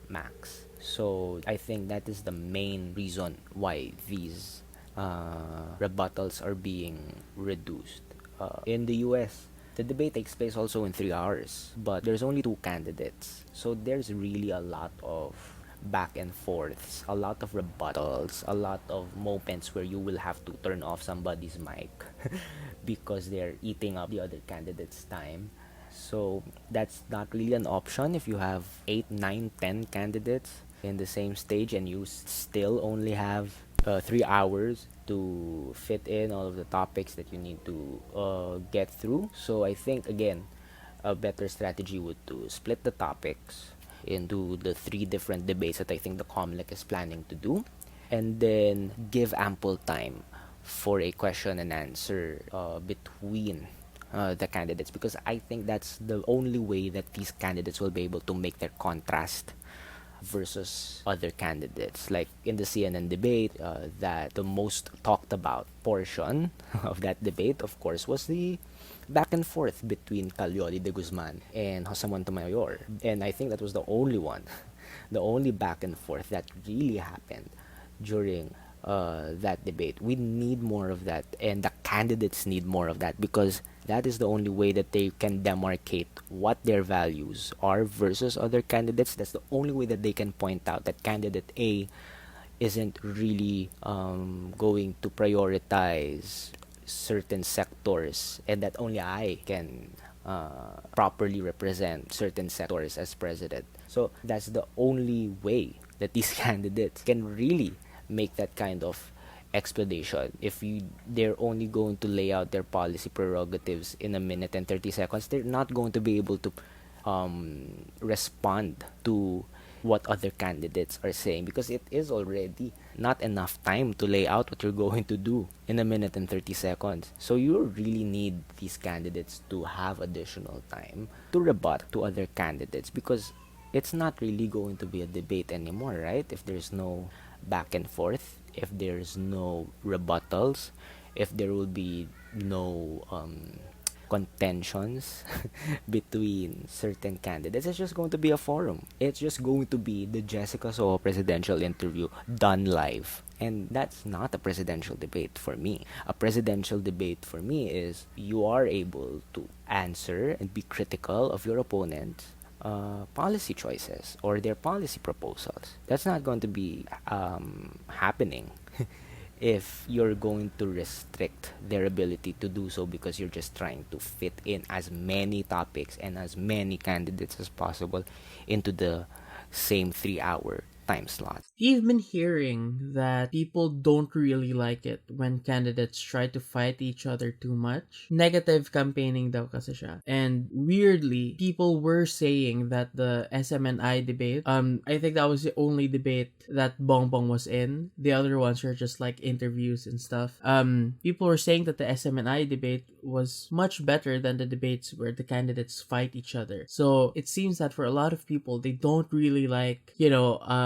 max. So I think that is the main reason why these rebuttals are being reduced. In the US, the debate takes place also in 3 hours, but there's only two candidates. So there's really a lot of back and forths, a lot of rebuttals, a lot of moments where you will have to turn off somebody's mic because they're eating up the other candidate's time. So that's not really an option if you have 8, 9, 10 candidates in the same stage and you still only have 3 hours to fit in all of the topics that you need to get through. So I think, again, a better strategy would to split the topics into the 3 different debates that I think the COMELEC is planning to do, and then give ample time for a question and answer between the candidates, because I think that's the only way that these candidates will be able to make their contrast versus other candidates. Like in the CNN debate, that the most talked about portion of that debate, of course, was the back and forth between Calyodi de Guzman and Jose Montemayor. And I think that was the only one, the only back and forth that really happened during that debate. We need more of that, and the candidates need more of that, because that is the only way that they can demarcate what their values are versus other candidates. That's the only way that they can point out that candidate A isn't really going to prioritize certain sectors, and that only I can properly represent certain sectors as president. So that's the only way that these candidates can really make that kind of explanation. If they're only going to lay out their policy prerogatives in a minute and 30 seconds, they're not going to be able to respond to what other candidates are saying, because it is already not enough time to lay out what you're going to do in a minute and 30 seconds. So you really need these candidates to have additional time to rebut to other candidates, because it's not really going to be a debate anymore, right? If there's no back and forth, if there's no rebuttals, if there will be no contentions between certain candidates, it's just going to be a forum. It's just going to be the Jessica Soho presidential interview done live. And that's not a presidential debate for me. A presidential debate for me is you are able to answer and be critical of your opponent's policy choices or their policy proposals. That's not going to be happening if you're going to restrict their ability to do so because you're just trying to fit in as many topics and as many candidates as possible into the same 3-hour time slot. You've been hearing that people don't really like it when candidates try to fight each other too much. Negative campaigning daw kasi siya. And weirdly, people were saying that the SMNI debate, I think that was the only debate that Bongbong was in. The other ones were just like interviews and stuff. People were saying that the SMNI debate was much better than the debates where the candidates fight each other. So it seems that for a lot of people, they don't really like,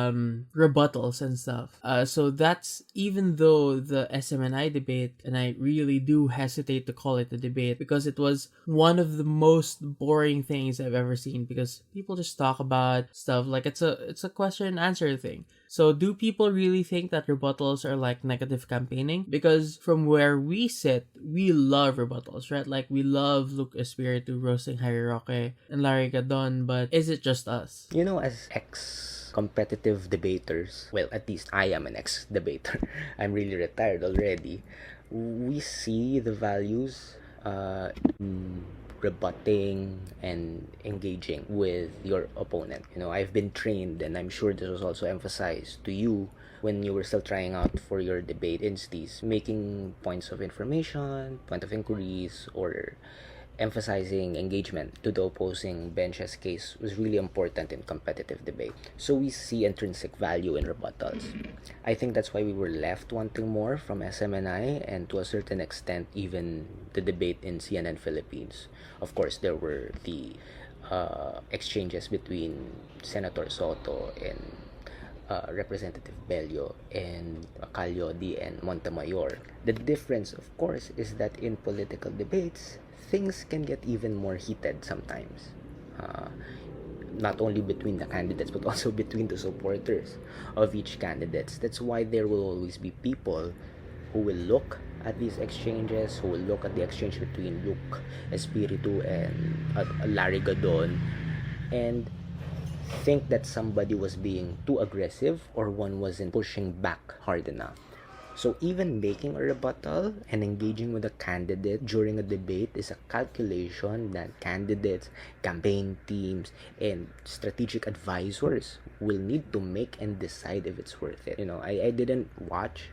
rebuttals and stuff. So that's, even though the SMNI debate, and I really do hesitate to call it a debate because it was one of the most boring things I've ever seen, because people just talk about stuff like it's a question and answer thing. So do people really think that rebuttals are like negative campaigning? Because from where we sit, we love rebuttals, right? Like we love Luke Espiritu roasting Harry Roque and Larry Gadon, but is it just us? As ex-competitive debaters, well, at least I am an ex-debater. I'm really retired already. We see the values in rebutting and engaging with your opponent. I've been trained, and I'm sure this was also emphasized to you when you were still trying out for your debate insties, making points of information, point of inquiries, or emphasizing engagement to the opposing bench's case was really important in competitive debate. So we see intrinsic value in rebuttals. I think that's why we were left wanting more from SMNI, and to a certain extent even the debate in CNN Philippines. Of course, there were the exchanges between Senator Soto and Representative Bello and Calyodi and Montemayor. The difference, of course, is that in political debates, things can get even more heated sometimes. not only between the candidates but also between the supporters of each candidate. That's why there will always be people who will look at these exchanges, who will look at the exchange between Luke Espiritu and Larry Gadon, and think that somebody was being too aggressive or one wasn't pushing back hard enough. So even making a rebuttal and engaging with a candidate during a debate is a calculation that candidates, campaign teams, and strategic advisors will need to make and decide if it's worth it. I didn't watch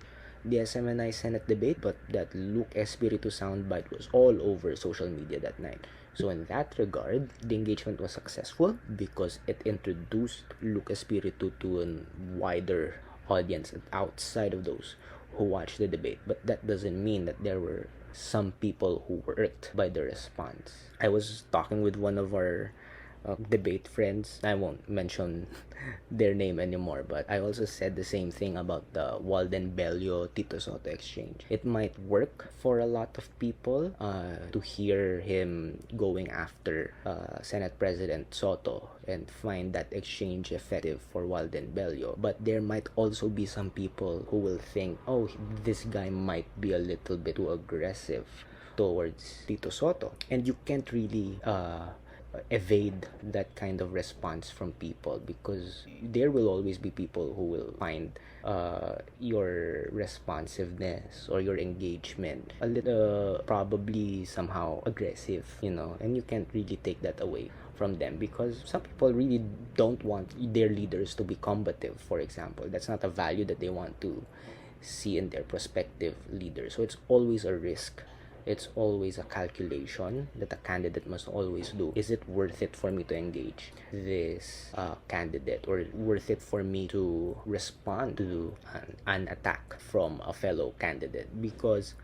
the SMNI Senate debate, but that Luke Espiritu soundbite was all over social media that night. So in that regard, the engagement was successful because it introduced Luke Espiritu to a wider audience outside of those who watched the debate. But that doesn't mean that there were some people who were irked by the response. I was talking with one of our debate friends. I won't mention their name anymore, but I also said the same thing about the Walden Bello Tito Soto exchange. It might work for a lot of people to hear him going after Senate President Soto and find that exchange effective for Walden Bello. But there might also be some people who will think, oh, this guy might be a little bit too aggressive towards Tito Soto. And you can't really evade that kind of response from people, because there will always be people who will find your responsiveness or your engagement a little probably somehow aggressive, and you can't really take that away from them, because some people really don't want their leaders to be combative, for example. That's not a value that they want to see in their prospective leader. So it's always a risk. It's always a calculation that a candidate must always do. Is it worth it for me to engage this candidate, or worth it for me to respond to an attack from a fellow candidate? Because,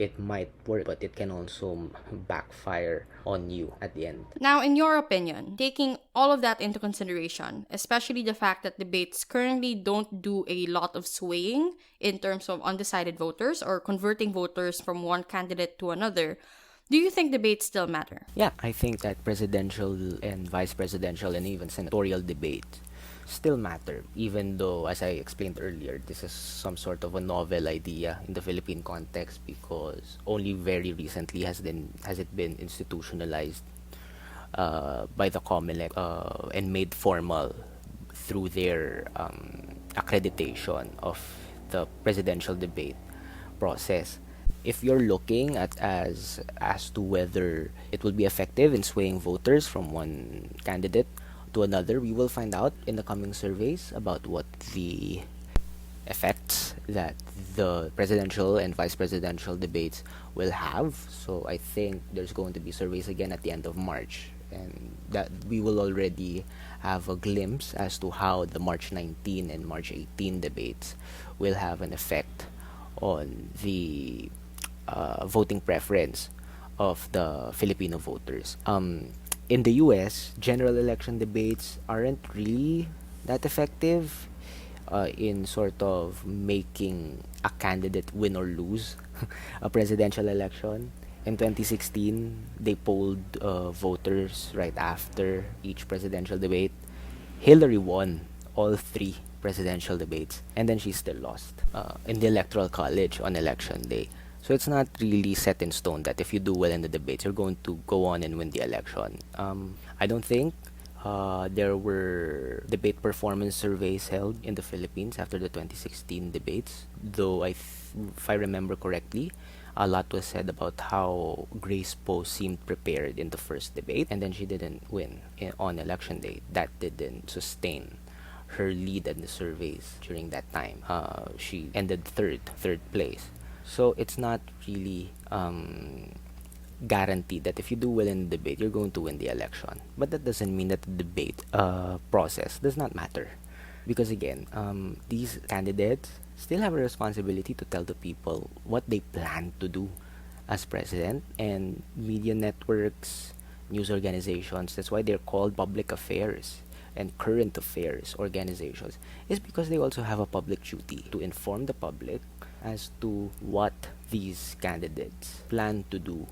it might work, but it can also backfire on you at the end. Now, in your opinion, taking all of that into consideration, especially the fact that debates currently don't do a lot of swaying in terms of undecided voters or converting voters from one candidate to another, do you think debates still matter? Yeah, I think that presidential and vice presidential and even senatorial debates still matter, even though, as I explained earlier, this is some sort of a novel idea in the Philippine context, because only very recently has it been institutionalized by the COMELEC and made formal through their accreditation of the presidential debate process. If you're looking at as to whether it will be effective in swaying voters from one candidate to another, we will find out in the coming surveys about what the effects that the presidential and vice presidential debates will have. So I think there's going to be surveys again at the end of March, and that we will already have a glimpse as to how the March 19 and March 18 debates will have an effect on the voting preference of the Filipino voters. In the US, general election debates aren't really that effective in sort of making a candidate win or lose a presidential election. In 2016, they polled voters right after each presidential debate. Hillary won all three presidential debates, and then she still lost in the Electoral College on election day. So it's not really set in stone that if you do well in the debates, you're going to go on and win the election. I don't think there were debate performance surveys held in the Philippines after the 2016 debates, though if I remember correctly, a lot was said about how Grace Poe seemed prepared in the first debate, and then she didn't win on election day. That didn't sustain her lead in the surveys during that time. She ended third place. So it's not really guaranteed that if you do well in the debate, you're going to win the election. But that doesn't mean that the debate process does not matter. Because again, these candidates still have a responsibility to tell the people what they plan to do as president, and media networks, news organizations, that's why they're called public affairs and current affairs organizations, is because they also have a public duty to inform the public as to what these candidates plan to do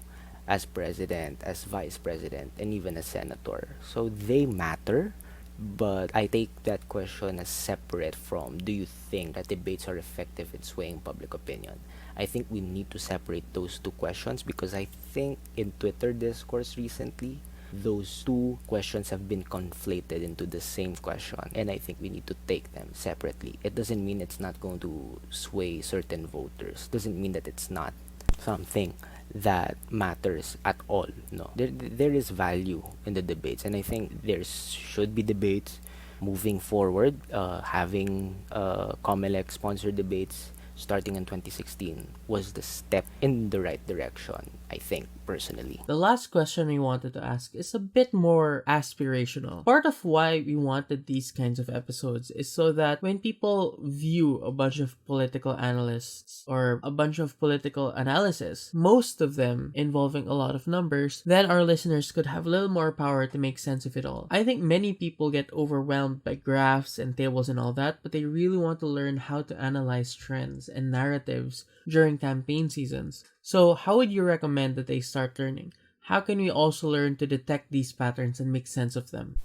as president, as vice president, and even as senator. So they matter, but I take that question as separate from, do you think that debates are effective in swaying public opinion? I think we need to separate those two questions, because I think in Twitter discourse recently, those two questions have been conflated into the same question, and I think we need to take them separately. It doesn't mean it's not going to sway certain voters. Doesn't mean that it's not something that matters at all. No, there is value in the debates, and I think there should be debates moving forward. Having Comelec sponsored debates starting in 2016 was the step in the right direction, I think, personally. The last question we wanted to ask is a bit more aspirational. Part of why we wanted these kinds of episodes is so that when people view a bunch of political analysts or a bunch of political analysis, most of them involving a lot of numbers, then our listeners could have a little more power to make sense of it all. I think many people get overwhelmed by graphs and tables and all that, but they really want to learn how to analyze trends and narratives during campaign seasons. So how would you recommend that they start learning? How can we also learn to detect these patterns and make sense of them?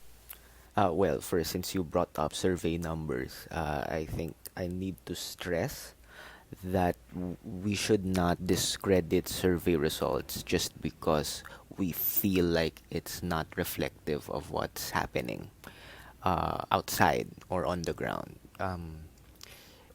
Well, first, since you brought up survey numbers, I think I need to stress that we should not discredit survey results just because we feel like it's not reflective of what's happening outside or on the ground.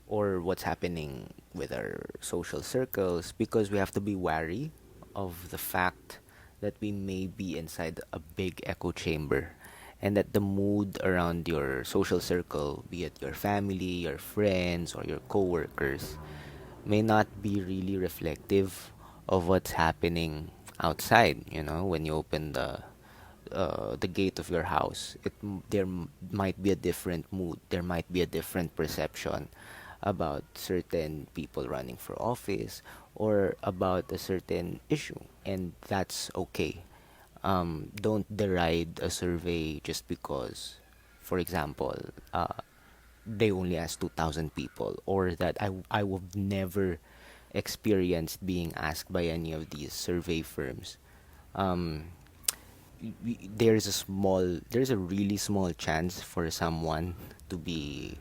Or what's happening with our social circles, because we have to be wary of the fact that we may be inside a big echo chamber, and that the mood around your social circle, be it your family, your friends, or your coworkers, may not be really reflective of what's happening outside. When you open the gate of your house, might be a different mood. There might be a different perception about certain people running for office or about a certain issue, and that's okay. Don't deride a survey just because, for example, they only asked 2,000 people, or that I would never experienced being asked by any of these survey firms. Um, there's a really small chance for someone to be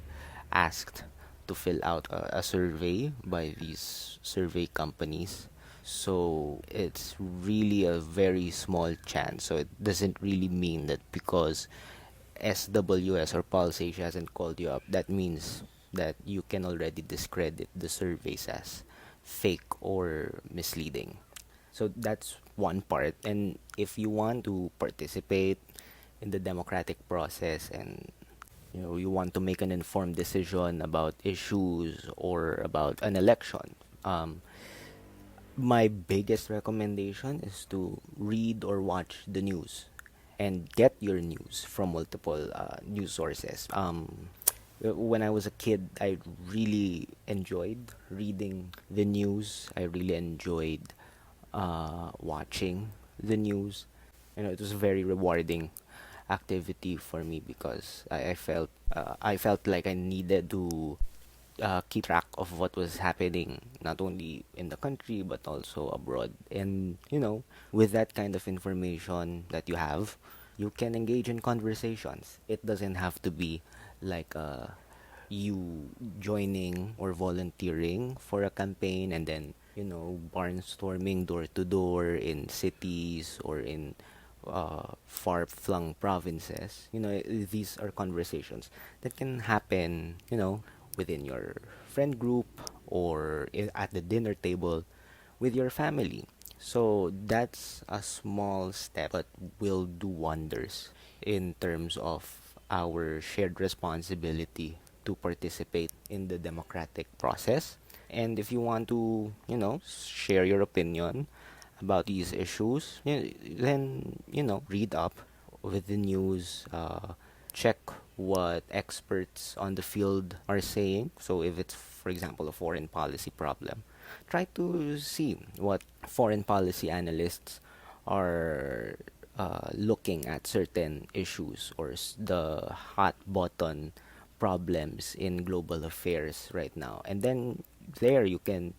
asked to fill out a survey by these survey companies. So it's really a very small chance. So it doesn't really mean that because SWS or Pulse Asia hasn't called you up, that means that you can already discredit the surveys as fake or misleading. So that's one part. And if you want to participate in the democratic process, and you want to make an informed decision about issues or about an election, my biggest recommendation is to read or watch the news and get your news from multiple news sources. When I was a kid, I really enjoyed reading the news. I really enjoyed watching the news. It was a very rewarding activity for me, because I felt like I needed to keep track of what was happening not only in the country but also abroad. And with that kind of information that you have, you can engage in conversations. It doesn't have to be like you joining or volunteering for a campaign and then barnstorming door to door in cities or in far-flung provinces. These are conversations that can happen, within your friend group or at the dinner table with your family. So that's a small step, but will do wonders in terms of our shared responsibility to participate in the democratic process. And if you want to, share your opinion about these issues, then, read up with the news, check what experts on the field are saying. So if it's, for example, a foreign policy problem, try to see what foreign policy analysts are looking at certain issues or the hot button problems in global affairs right now. And then there you can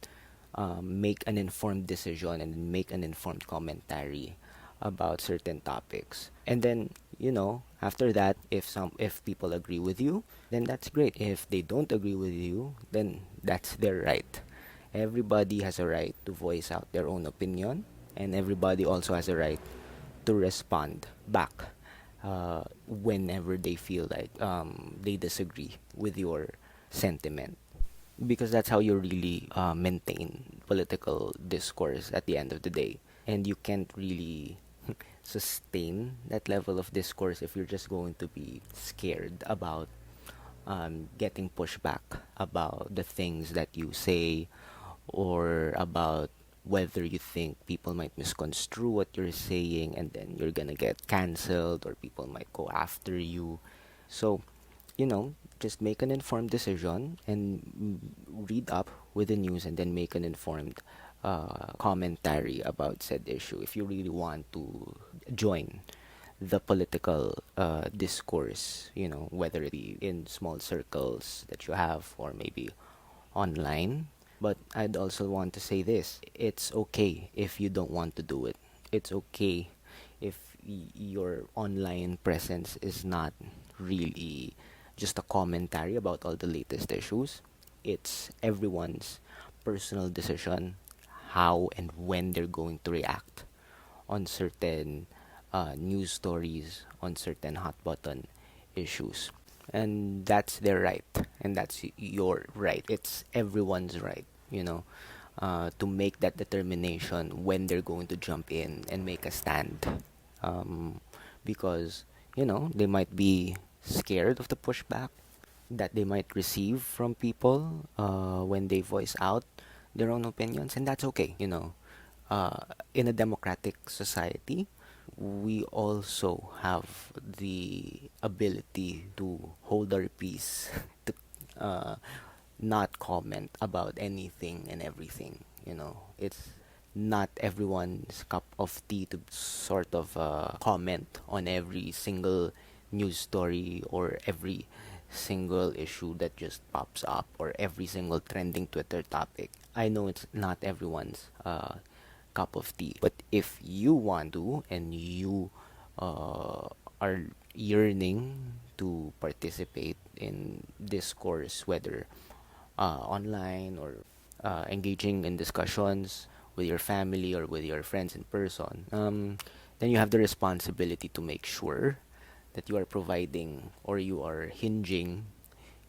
make an informed decision and make an informed commentary about certain topics. And then, after that, if people agree with you, then that's great. If they don't agree with you, then that's their right. Everybody has a right to voice out their own opinion, and everybody also has a right to respond back whenever they feel like they disagree with your sentiment, because that's how you really maintain political discourse at the end of the day. And you can't really sustain that level of discourse if you're just going to be scared about getting pushback about the things that you say, or about whether you think people might misconstrue what you're saying, and then you're gonna get cancelled, or people might go after you. So, just make an informed decision and read up with the news, and then make an informed commentary about said issue if you really want to join the political discourse, whether it be in small circles that you have or maybe online. But I'd also want to say this: it's okay if you don't want to do it. It's okay if your online presence is not really just a commentary about all the latest issues. It's everyone's personal decision how and when they're going to react on certain news stories, on certain hot button issues. And that's their right, and that's your right. It's everyone's right, to make that determination when they're going to jump in and make a stand. Because, they might be scared of the pushback that they might receive from people when they voice out their own opinions, and that's okay. In a democratic society, we also have the ability to hold our peace, to not comment about anything and everything. It's not everyone's cup of tea to sort of comment on every single news story, or every single issue that just pops up, or every single trending Twitter topic. I know it's not everyone's cup of tea, but if you want to, and you are yearning to participate in discourse, whether online, or engaging in discussions with your family or with your friends in person, then you have the responsibility to make sure that you are providing, or you are hinging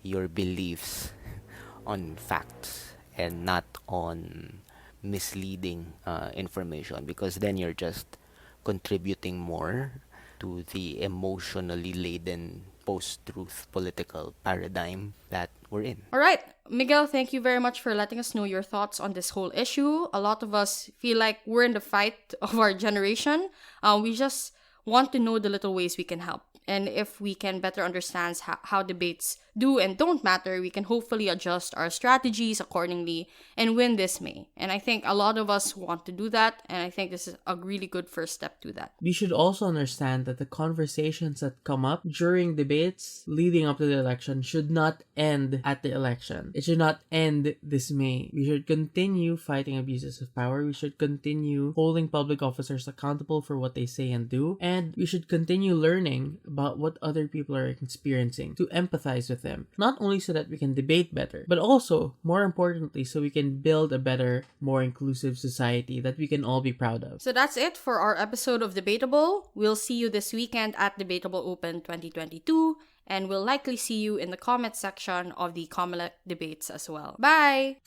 your beliefs on facts and not on misleading information, because then you're just contributing more to the emotionally laden post-truth political paradigm that we're in. All right, Miguel, thank you very much for letting us know your thoughts on this whole issue. A lot of us feel like we're in the fight of our generation. We just want to know the little ways we can help. And if we can better understand how debates do and don't matter, we can hopefully adjust our strategies accordingly and win this May. And I think a lot of us want to do that, and I think this is a really good first step to that. We should also understand that the conversations that come up during debates leading up to the election should not end at the election. It should not end this May. We should continue fighting abuses of power. We should continue holding public officers accountable for what they say and do. And we should continue learning about what other people are experiencing to empathize with them. Not only so that we can debate better, but also, more importantly, so we can build a better, more inclusive society that we can all be proud of. So that's it for our episode of Debatable. We'll see you this weekend at Debatable Open 2022, and we'll likely see you in the comment section of the Comelec debates as well. Bye!